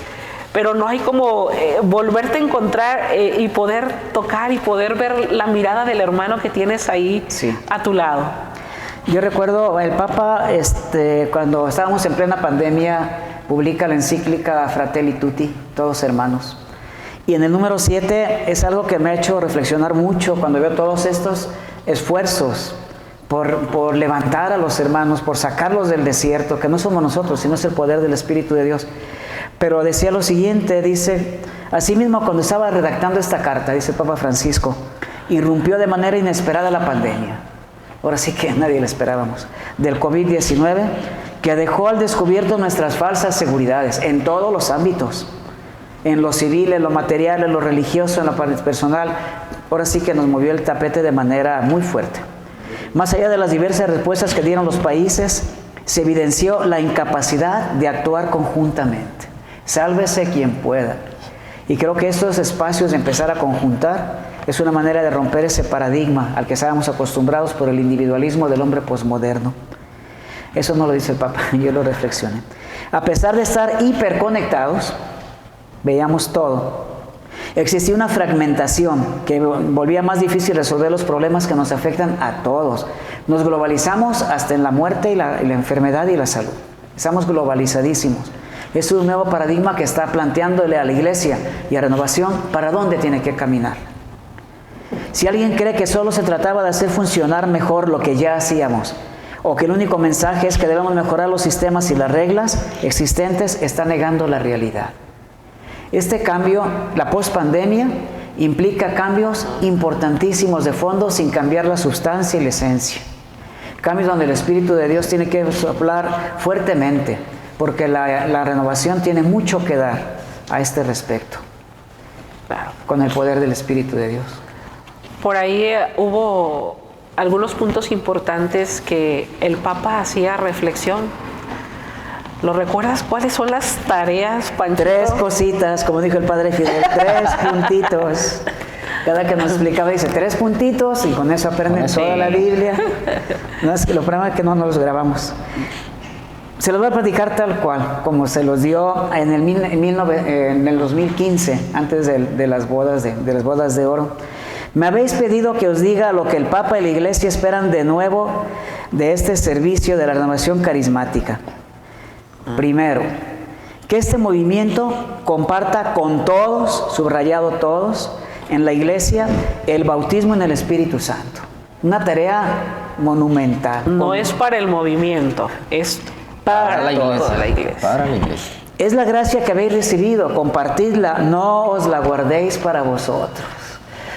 pero no hay como volverte a encontrar y poder tocar y poder ver la mirada del hermano que tienes ahí a tu lado. Yo recuerdo el Papa, cuando estábamos en plena pandemia, publica la encíclica Fratelli Tutti, todos hermanos. Y en el número 7 es algo que me ha hecho reflexionar mucho cuando veo todos estos esfuerzos por levantar a los hermanos, por sacarlos del desierto, que no somos nosotros, sino es el poder del Espíritu de Dios. Pero decía lo siguiente, dice, asimismo cuando estaba redactando esta carta, dice el Papa Francisco, irrumpió de manera inesperada la pandemia. Ahora sí que nadie la esperábamos. Del COVID-19, que dejó al descubierto nuestras falsas seguridades en todos los ámbitos. En lo civil, en lo material, en lo religioso, en lo personal. Ahora sí que nos movió el tapete de manera muy fuerte. Más allá de las diversas respuestas que dieron los países, se evidenció la incapacidad de actuar conjuntamente. Sálvese quien pueda. Y creo que estos espacios de empezar a conjuntar es una manera de romper ese paradigma al que estábamos acostumbrados por el individualismo del hombre posmoderno. Eso no lo dice el Papa, yo lo reflexioné. A pesar de estar hiperconectados, veíamos todo. Existía una fragmentación que volvía más difícil resolver los problemas que nos afectan a todos. Nos globalizamos hasta en la muerte y la enfermedad y la salud. Estamos globalizadísimos. Es un nuevo paradigma que está planteándole a la iglesia y a Renovación para dónde tiene que caminar. Si alguien cree que solo se trataba de hacer funcionar mejor lo que ya hacíamos, o que el único mensaje es que debemos mejorar los sistemas y las reglas existentes, está negando la realidad. Este cambio, la pospandemia, implica cambios importantísimos de fondo sin cambiar la sustancia y la esencia. Cambios donde el Espíritu de Dios tiene que soplar fuertemente porque la renovación tiene mucho que dar a este respecto, con el poder del Espíritu de Dios. Por ahí hubo algunos puntos importantes que el Papa hacía reflexión. ¿Lo recuerdas? ¿Cuáles son las tareas, Panchito? 3 cositas, como dijo el Padre Fidel, 3 puntitos. Cada que nos explicaba dice 3 puntitos y con eso aprenden toda la Biblia. No, es que lo problema es que no nos los grabamos. Se los voy a platicar tal cual, como se los dio en el 2015, antes de las bodas de oro. Me habéis pedido que os diga lo que el Papa y la Iglesia esperan de nuevo de este servicio de la renovación carismática. Primero, que este movimiento comparta con todos, subrayado todos, en la Iglesia, el bautismo en el Espíritu Santo. Una tarea monumental. No es para el movimiento, es para la Iglesia. Para la Iglesia. Es la gracia que habéis recibido, compartidla, no os la guardéis para vosotros.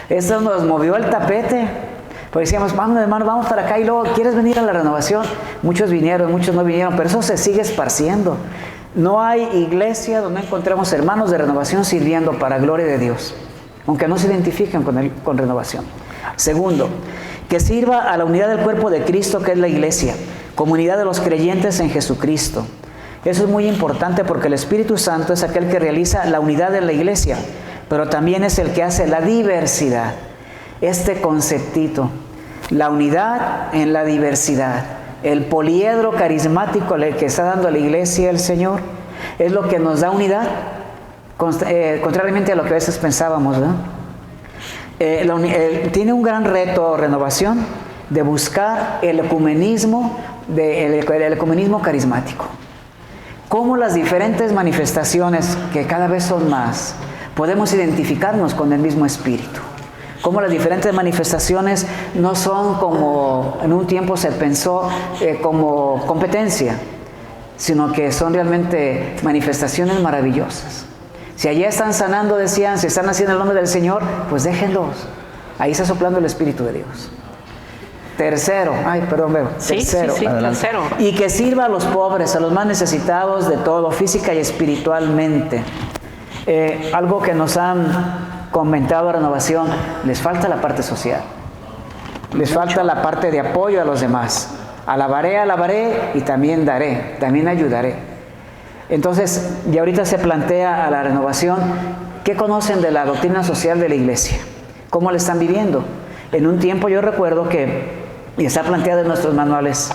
Eso nos movió el tapete, porque decíamos, vamos hermano, vamos para acá, y luego, ¿quieres venir a la renovación? Muchos vinieron, muchos no vinieron, pero eso se sigue esparciendo. No hay iglesia donde encontremos hermanos de renovación sirviendo para gloria de Dios, aunque no se identifiquen con renovación. Segundo, que sirva a la unidad del cuerpo de Cristo, que es la iglesia, comunidad de los creyentes en Jesucristo. Eso es muy importante porque el Espíritu Santo es aquel que realiza la unidad en la iglesia, pero también es el que hace la diversidad. Este conceptito, la unidad en la diversidad, el poliedro carismático que está dando a la iglesia el Señor, es lo que nos da unidad, contrariamente a lo que a veces pensábamos, ¿verdad? Tiene un gran reto renovación de buscar el ecumenismo carismático. Cómo las diferentes manifestaciones, que cada vez son más, podemos identificarnos con el mismo espíritu. Cómo las diferentes manifestaciones no son como en un tiempo se pensó como competencia, sino que son realmente manifestaciones maravillosas. Si allá están sanando, decían, si están haciendo el nombre del Señor, pues déjenlos. Ahí está soplando el Espíritu de Dios. Tercero, tercero. Tercero. Y que sirva a los pobres, a los más necesitados de todo, física y espiritualmente. Algo que nos han comentado a Renovación, les falta la parte social. Les falta la parte de apoyo a los demás. Alabaré y también daré, también ayudaré. Entonces, y ahorita se plantea a la Renovación, ¿qué conocen de la doctrina social de la Iglesia? ¿Cómo la están viviendo? En un tiempo yo recuerdo que, y está planteado en nuestros manuales,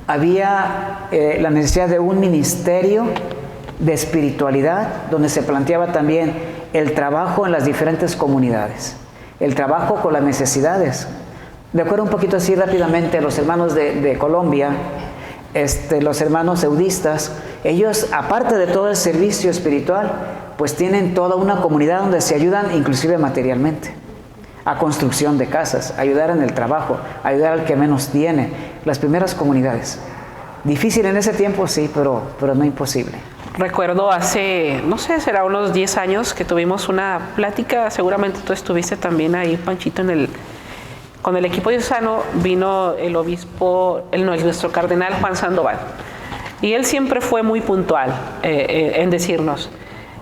había la necesidad de un ministerio de espiritualidad, donde se planteaba también el trabajo en las diferentes comunidades, el trabajo con las necesidades. Recuerdo un poquito así rápidamente los hermanos de Colombia, los hermanos eudistas, ellos, aparte de todo el servicio espiritual, pues tienen toda una comunidad donde se ayudan inclusive materialmente, a construcción de casas, ayudar en el trabajo, ayudar al que menos tiene, las primeras comunidades. Difícil en ese tiempo, sí, pero no imposible. Recuerdo hace, no sé, será unos 10 años que tuvimos una plática, seguramente tú estuviste también ahí, Panchito, con el equipo diocesano, vino el obispo, nuestro cardenal Juan Sandoval, y él siempre fue muy puntual en decirnos,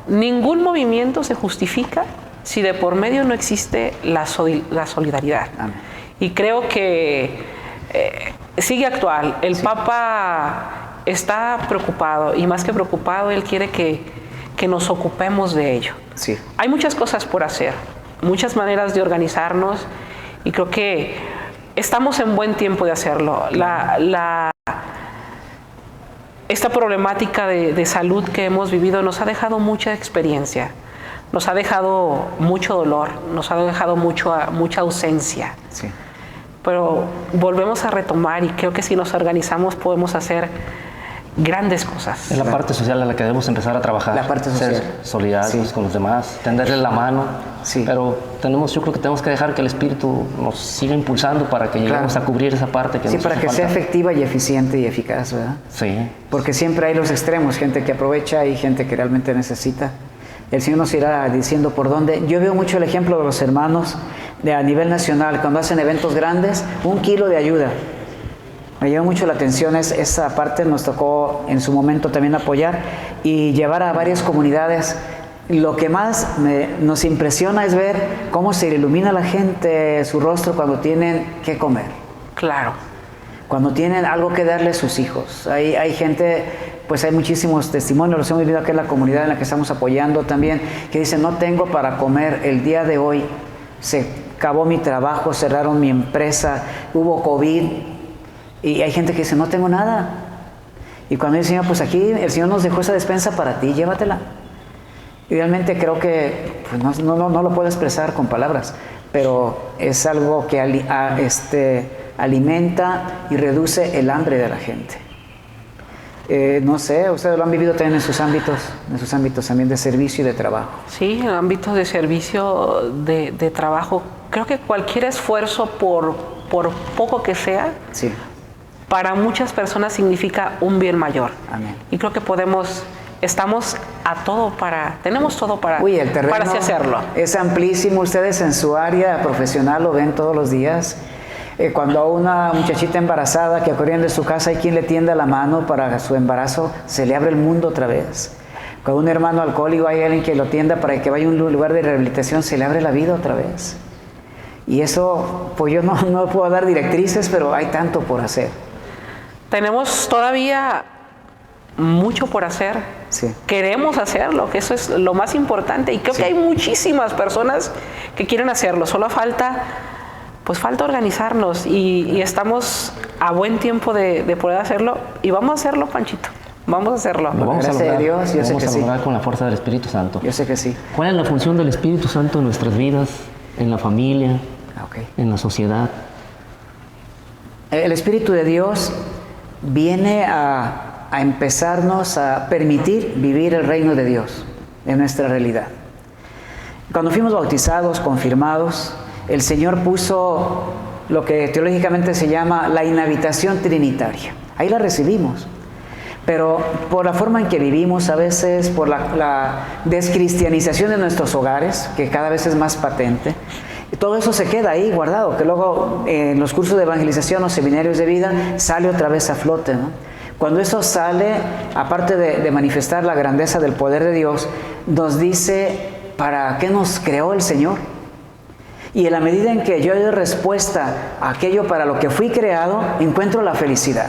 ningún movimiento se justifica si de por medio no existe la solidaridad. Amén. Y creo que sigue actual. El Papa está preocupado, y más que preocupado, él quiere que nos ocupemos de ello. Sí. Hay muchas cosas por hacer, muchas maneras de organizarnos, y creo que estamos en buen tiempo de hacerlo. Esta problemática de salud que hemos vivido nos ha dejado mucha experiencia, nos ha dejado mucho dolor, nos ha dejado mucha ausencia. Sí. Pero volvemos a retomar, y creo que si nos organizamos podemos hacer grandes cosas. Es la parte social en la que debemos empezar a trabajar. La parte social. Ser solidarios con los demás, tenderle la mano. Sí. Pero yo creo que tenemos que dejar que el Espíritu nos siga impulsando para que lleguemos a cubrir esa parte que nos para que sea efectiva y eficiente y eficaz, ¿verdad? Sí. Porque siempre hay los extremos, gente que aprovecha y gente que realmente necesita. El Señor nos irá diciendo por dónde. Yo veo mucho el ejemplo de los hermanos a nivel nacional, cuando hacen eventos grandes, 1 kilo de ayuda. Me llamó mucho la atención esa parte, nos tocó en su momento también apoyar y llevar a varias comunidades. Lo que más nos impresiona es ver cómo se ilumina a la gente su rostro cuando tienen que comer. Claro. Cuando tienen algo que darle a sus hijos. Hay gente, pues hay muchísimos testimonios, los hemos vivido aquí en la comunidad en la que estamos apoyando también, que dicen, no tengo para comer el día de hoy, se acabó mi trabajo, cerraron mi empresa, hubo COVID, y hay gente que dice, no tengo nada. Y cuando dice, Señor, pues aquí el Señor nos dejó esa despensa para ti, llévatela. Y realmente creo que pues no lo puedo expresar con palabras, pero es algo que alimenta y reduce el hambre de la gente. No sé, ustedes lo han vivido también en sus ámbitos también de servicio y de trabajo. Sí, en ámbitos de servicio, de trabajo, creo que cualquier esfuerzo, por poco que sea, sí, para muchas personas significa un bien mayor. Amén. Y creo que tenemos todo para, Uy, el terreno para así hacerlo. Es amplísimo. Ustedes en su área profesional lo ven todos los días. Cuando a una muchachita embarazada que corriendo de su casa hay quien le tienda la mano para su embarazo, se le abre el mundo otra vez. Cuando un hermano alcohólico hay alguien que lo tienda para que vaya a un lugar de rehabilitación, se le abre la vida otra vez. Y eso, pues yo no puedo dar directrices, pero hay tanto por hacer. Tenemos todavía mucho por hacer. Sí. Queremos hacerlo, que eso es lo más importante. Y creo Sí. que hay muchísimas personas que quieren hacerlo. Solo falta organizarnos y estamos a buen tiempo de poder hacerlo. Y vamos a hacerlo, Panchito. Vamos a hacerlo. Lo vamos a Gracias a lograr, Dios, yo lo sé vamos que a sí. lograr con la fuerza del Espíritu Santo. Yo sé que sí. ¿Cuál es la función del Espíritu Santo en nuestras vidas, en la familia, Okay. en la sociedad? El Espíritu de Dios viene a empezarnos a permitir vivir el reino de Dios en nuestra realidad. Cuando fuimos bautizados, confirmados, el Señor puso lo que teológicamente se llama la inhabitación trinitaria. Ahí la recibimos. Pero por la forma en que vivimos, a veces por la descristianización de nuestros hogares, que cada vez es más patente, todo eso se queda ahí guardado, que luego en los cursos de evangelización o seminarios de vida sale otra vez a flote, ¿no? Cuando eso sale, aparte de manifestar la grandeza del poder de Dios, nos dice para qué nos creó el Señor. Y en la medida en que yo doy respuesta a aquello para lo que fui creado, encuentro la felicidad.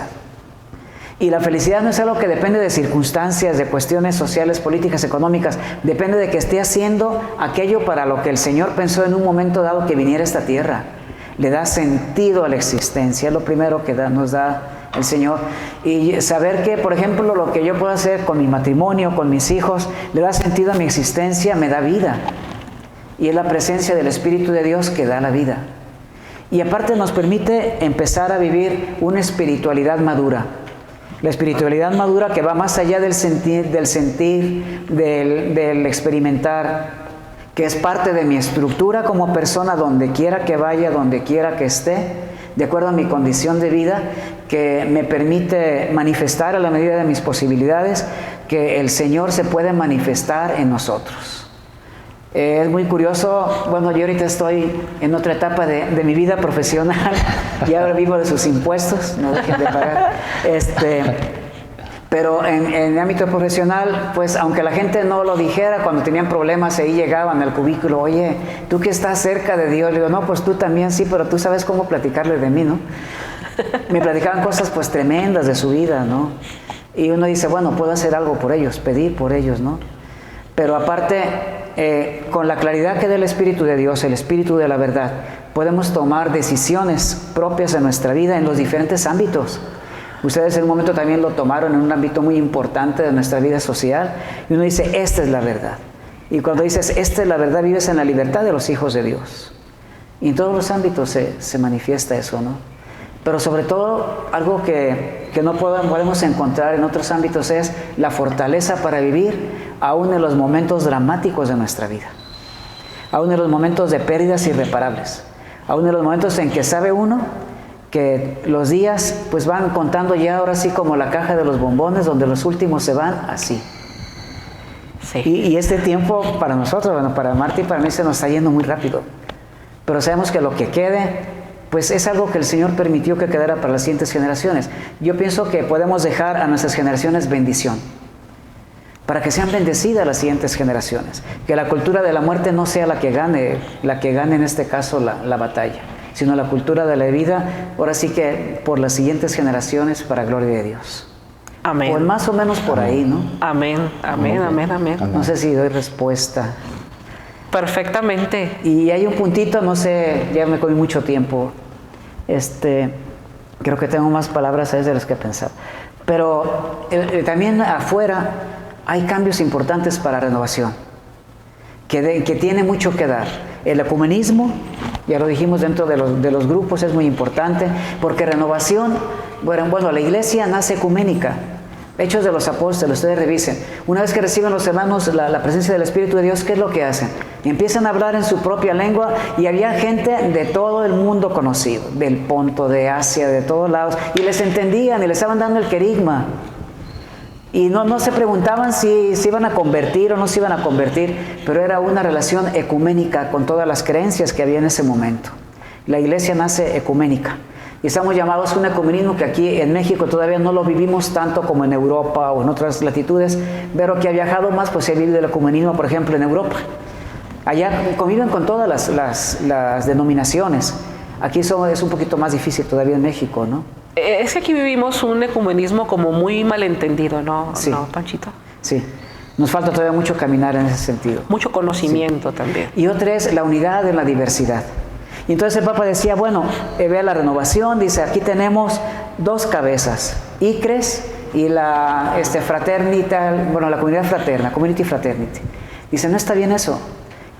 Y la felicidad no es algo que depende de circunstancias, de cuestiones sociales, políticas, económicas. Depende de que esté haciendo aquello para lo que el Señor pensó en un momento dado que viniera a esta tierra. Le da sentido a la existencia, es lo primero que nos da el Señor. Y saber que, por ejemplo, lo que yo puedo hacer con mi matrimonio, con mis hijos, le da sentido a mi existencia, me da vida. Y es la presencia del Espíritu de Dios que da la vida. Y aparte nos permite empezar a vivir una espiritualidad madura. La espiritualidad madura que va más allá del sentir, del experimentar, que es parte de mi estructura como persona, donde quiera que vaya, donde quiera que esté, de acuerdo a mi condición de vida, que me permite manifestar a la medida de mis posibilidades, que el Señor se puede manifestar en nosotros. Es muy curioso, bueno, yo ahorita estoy en otra etapa de mi vida profesional y ahora vivo de sus impuestos, no dejen de pagar. Pero en el ámbito profesional, pues aunque la gente no lo dijera, cuando tenían problemas ahí llegaban al cubículo, oye, tú que estás cerca de Dios, le digo, no, pues tú también sí, pero tú sabes cómo platicarle de mí, ¿no? Me platicaban cosas pues tremendas de su vida, ¿no? Y uno dice, bueno, puedo hacer algo por ellos, pedir por ellos, ¿no? Pero aparte, con la claridad que da el Espíritu de Dios, el Espíritu de la verdad, podemos tomar decisiones propias de nuestra vida en los diferentes ámbitos. Ustedes en un momento también lo tomaron en un ámbito muy importante de nuestra vida social y uno dice, esta es la verdad. Y cuando dices, esta es la verdad, vives en la libertad de los hijos de Dios. Y en todos los ámbitos se manifiesta eso, ¿no? Pero sobre todo, algo que no podemos encontrar en otros ámbitos es la fortaleza para vivir aún en los momentos dramáticos de nuestra vida. Aún en los momentos de pérdidas irreparables. Aún en los momentos en que sabe uno que los días pues van contando ya ahora sí como la caja de los bombones, donde los últimos se van así. Sí. Y este tiempo para nosotros, bueno, para Marta y para mí se nos está yendo muy rápido. Pero sabemos que lo que quede pues es algo que el Señor permitió que quedara para las siguientes generaciones. Yo pienso que podemos dejar a nuestras generaciones bendición, para que sean bendecidas las siguientes generaciones. Que la cultura de la muerte no sea la que gane en este caso la batalla, sino la cultura de la vida, ahora sí que por las siguientes generaciones, para gloria de Dios. Amén. Pues más o menos por ahí, ¿no? Amén, amén, amén, amén. No sé si doy respuesta. Perfectamente. Y hay un puntito, no sé, ya me comí mucho tiempo. Creo que tengo más palabras de las que he pensado. Pero también afuera hay cambios importantes para renovación, que tiene mucho que dar. El ecumenismo, ya lo dijimos dentro de los grupos, es muy importante, porque renovación, bueno, la iglesia nace ecuménica. Hechos de los Apóstoles, ustedes revisen. Una vez que reciben los hermanos la presencia del Espíritu de Dios, ¿qué es lo que hacen? Empiezan a hablar en su propia lengua, y había gente de todo el mundo conocido, del Ponto, de Asia, de todos lados, y les entendían y les estaban dando el querigma. Y no se preguntaban si se iban a convertir o no se iban a convertir, pero era una relación ecuménica con todas las creencias que había en ese momento. La iglesia nace ecuménica. Y estamos llamados a un ecumenismo que aquí en México todavía no lo vivimos tanto como en Europa o en otras latitudes, pero que ha viajado más, pues se ha vivido el ecumenismo, por ejemplo, en Europa. Allá conviven con todas las denominaciones. Aquí es un poquito más difícil todavía en México, ¿no? Es que aquí vivimos un ecumenismo como muy malentendido, ¿no? Sí. ¿No, Panchito? Sí. Nos falta todavía mucho caminar en ese sentido. Mucho conocimiento también. Y otra es la unidad en la diversidad. Y entonces el Papa decía, bueno, vea la renovación, dice, aquí tenemos dos cabezas, ICRES y la fraternital, bueno, la comunidad fraterna, Community Fraternity. Dice, no está bien eso,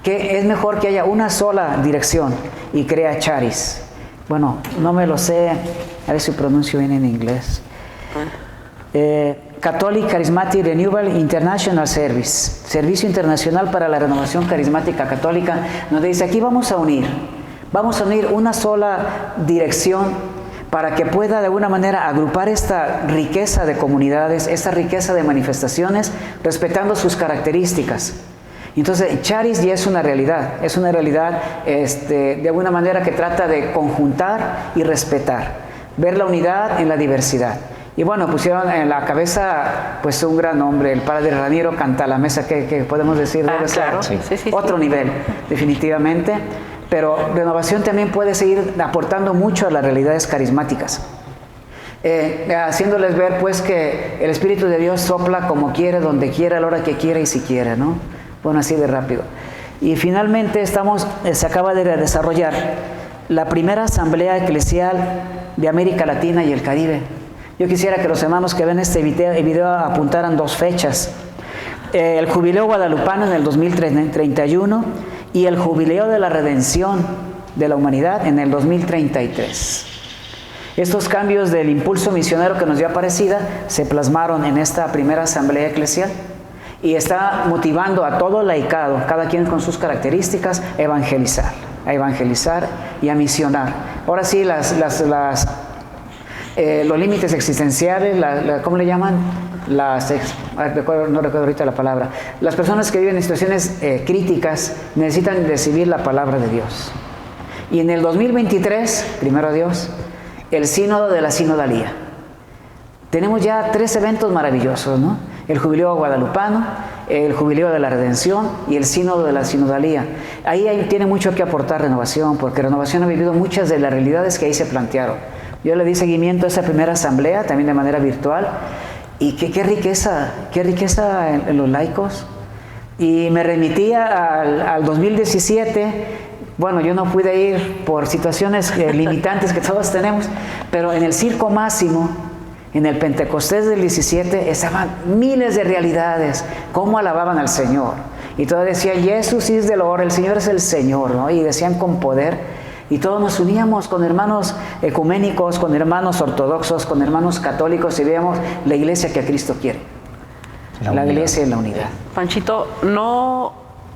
que es mejor que haya una sola dirección y crea Charis. Bueno, no me lo sé, a ver si pronuncio bien en inglés. Catholic Charismatic Renewal International Service, Servicio Internacional para la Renovación Carismática Católica, donde dice, aquí vamos a unir una sola dirección para que pueda de alguna manera agrupar esta riqueza de comunidades, esta riqueza de manifestaciones, respetando sus características. Entonces, Charis ya es una realidad de alguna manera que trata de conjuntar y respetar, ver la unidad en la diversidad. Y bueno, pusieron en la cabeza pues un gran hombre, el padre Raniero Cantalamessa, que podemos decir debe ser claro. Sí, otro nivel, definitivamente. Pero renovación también puede seguir aportando mucho a las realidades carismáticas, haciéndoles ver pues que el Espíritu de Dios sopla como quiere, donde quiera, a la hora que quiera y si quiere, ¿no? Bueno, así de rápido. Y finalmente se acaba de desarrollar la primera asamblea eclesial de América Latina y el Caribe. Yo quisiera que los hermanos que ven este video apuntaran dos fechas. El Jubileo Guadalupano en el 2031 y el Jubileo de la Redención de la Humanidad en el 2033. Estos cambios del impulso misionero que nos dio Aparecida se plasmaron en esta primera asamblea eclesial y está motivando a todo laicado, cada quien con sus características, a evangelizar y a misionar. Ahora sí, los límites existenciales, ¿cómo le llaman? No recuerdo ahorita la palabra. Las personas que viven en situaciones críticas necesitan recibir la palabra de Dios. Y en el 2023, primero Dios, el sínodo de la sinodalía. Tenemos ya 3 eventos maravillosos, ¿no? El Jubileo Guadalupano, el Jubileo de la Redención y el sínodo de la sinodalía. Ahí tiene mucho que aportar Renovación, porque Renovación ha vivido muchas de las realidades que ahí se plantearon. Yo le di seguimiento a esa primera asamblea, también de manera virtual, y qué riqueza en los laicos. Y me remitía al 2017. Bueno, yo no pude ir por situaciones limitantes que todos tenemos, pero en el Circo Máximo, en el Pentecostés del 17, estaban miles de realidades, cómo alababan al Señor. Y todos decían, Jesús is the Lord, el Señor es el Señor, ¿no? Y decían con poder. Y todos nos uníamos con hermanos ecuménicos, con hermanos ortodoxos, con hermanos católicos y veíamos la iglesia que a Cristo quiere. La iglesia en la unidad. Panchito, no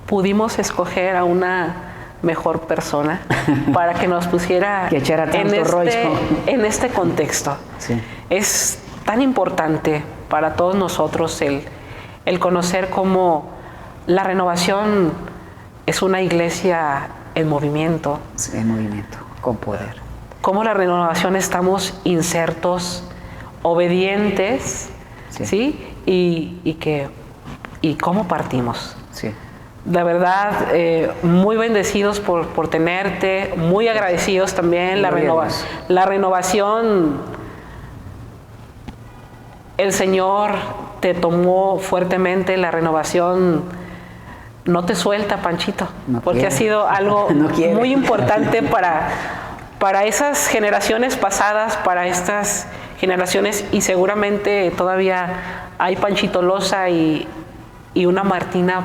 pudimos escoger a una mejor persona para que nos pusiera que echara tanto en este contexto. Sí. Es tan importante para todos nosotros el conocer cómo la Renovación es una iglesia en movimiento. Sí, en movimiento, con poder. cómo la renovación estamos insertos, obedientes, ¿sí? Y cómo partimos. Sí. De verdad, muy bendecidos por tenerte, muy agradecidos también. La renovación, el Señor te tomó fuertemente, la renovación no te suelta, Panchito, porque ha sido algo muy importante para esas generaciones pasadas, para estas generaciones, y seguramente todavía hay Panchito Loza y una Martina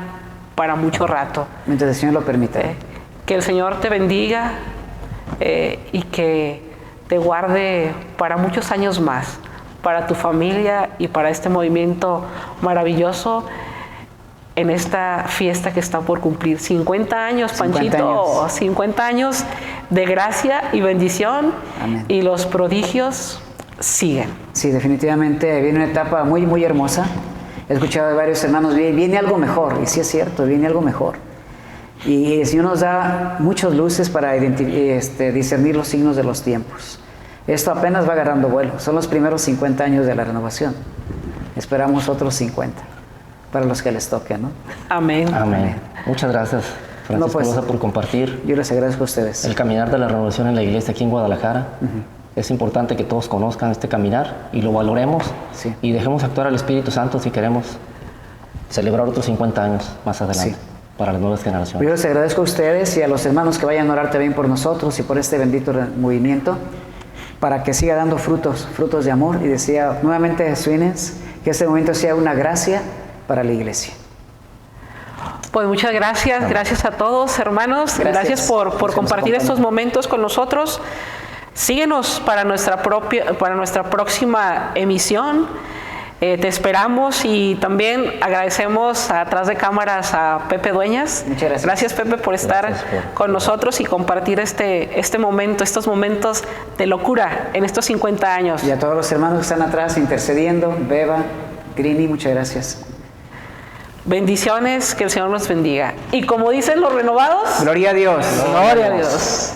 para mucho rato. Mientras el Señor lo permite. Que el Señor te bendiga y que te guarde para muchos años más, para tu familia y para este movimiento maravilloso en esta fiesta que está por cumplir. 50 años, Panchito, 50 años de gracia y bendición. Amén. Y los prodigios siguen. Sí, definitivamente viene una etapa muy, muy hermosa. He escuchado de varios hermanos, viene algo mejor, y sí es cierto, viene algo mejor. Y el Señor nos da muchas luces para discernir los signos de los tiempos. Esto apenas va agarrando vuelo, son los primeros 50 años de la renovación. Esperamos otros 50, para los que les toque, ¿no? Amén. Amén. Muchas gracias, Francisco Loza, por compartir. Yo les agradezco a ustedes. El caminar de la renovación en la iglesia aquí en Guadalajara. Es importante que todos conozcan este caminar y lo valoremos, y dejemos actuar al Espíritu Santo si queremos celebrar otros 50 años más adelante para las nuevas generaciones. Yo les agradezco a ustedes y a los hermanos que vayan a orar también por nosotros y por este bendito movimiento, para que siga dando frutos de amor. Y decía nuevamente Jesús, que este momento sea una gracia para la iglesia. Pues muchas gracias, gracias a todos, hermanos. Gracias por compartir estos momentos con nosotros. Síguenos para nuestra próxima emisión. Te esperamos, y también agradecemos atrás de cámaras a Pepe Dueñas. Muchas gracias. Gracias, Pepe, por estar con nosotros y compartir este momento, estos momentos de locura en estos 50 años. Y a todos los hermanos que están atrás intercediendo, Beba, Grini, muchas gracias. Bendiciones, que el Señor nos bendiga. Y como dicen los renovados, gloria a Dios. Gloria a Dios.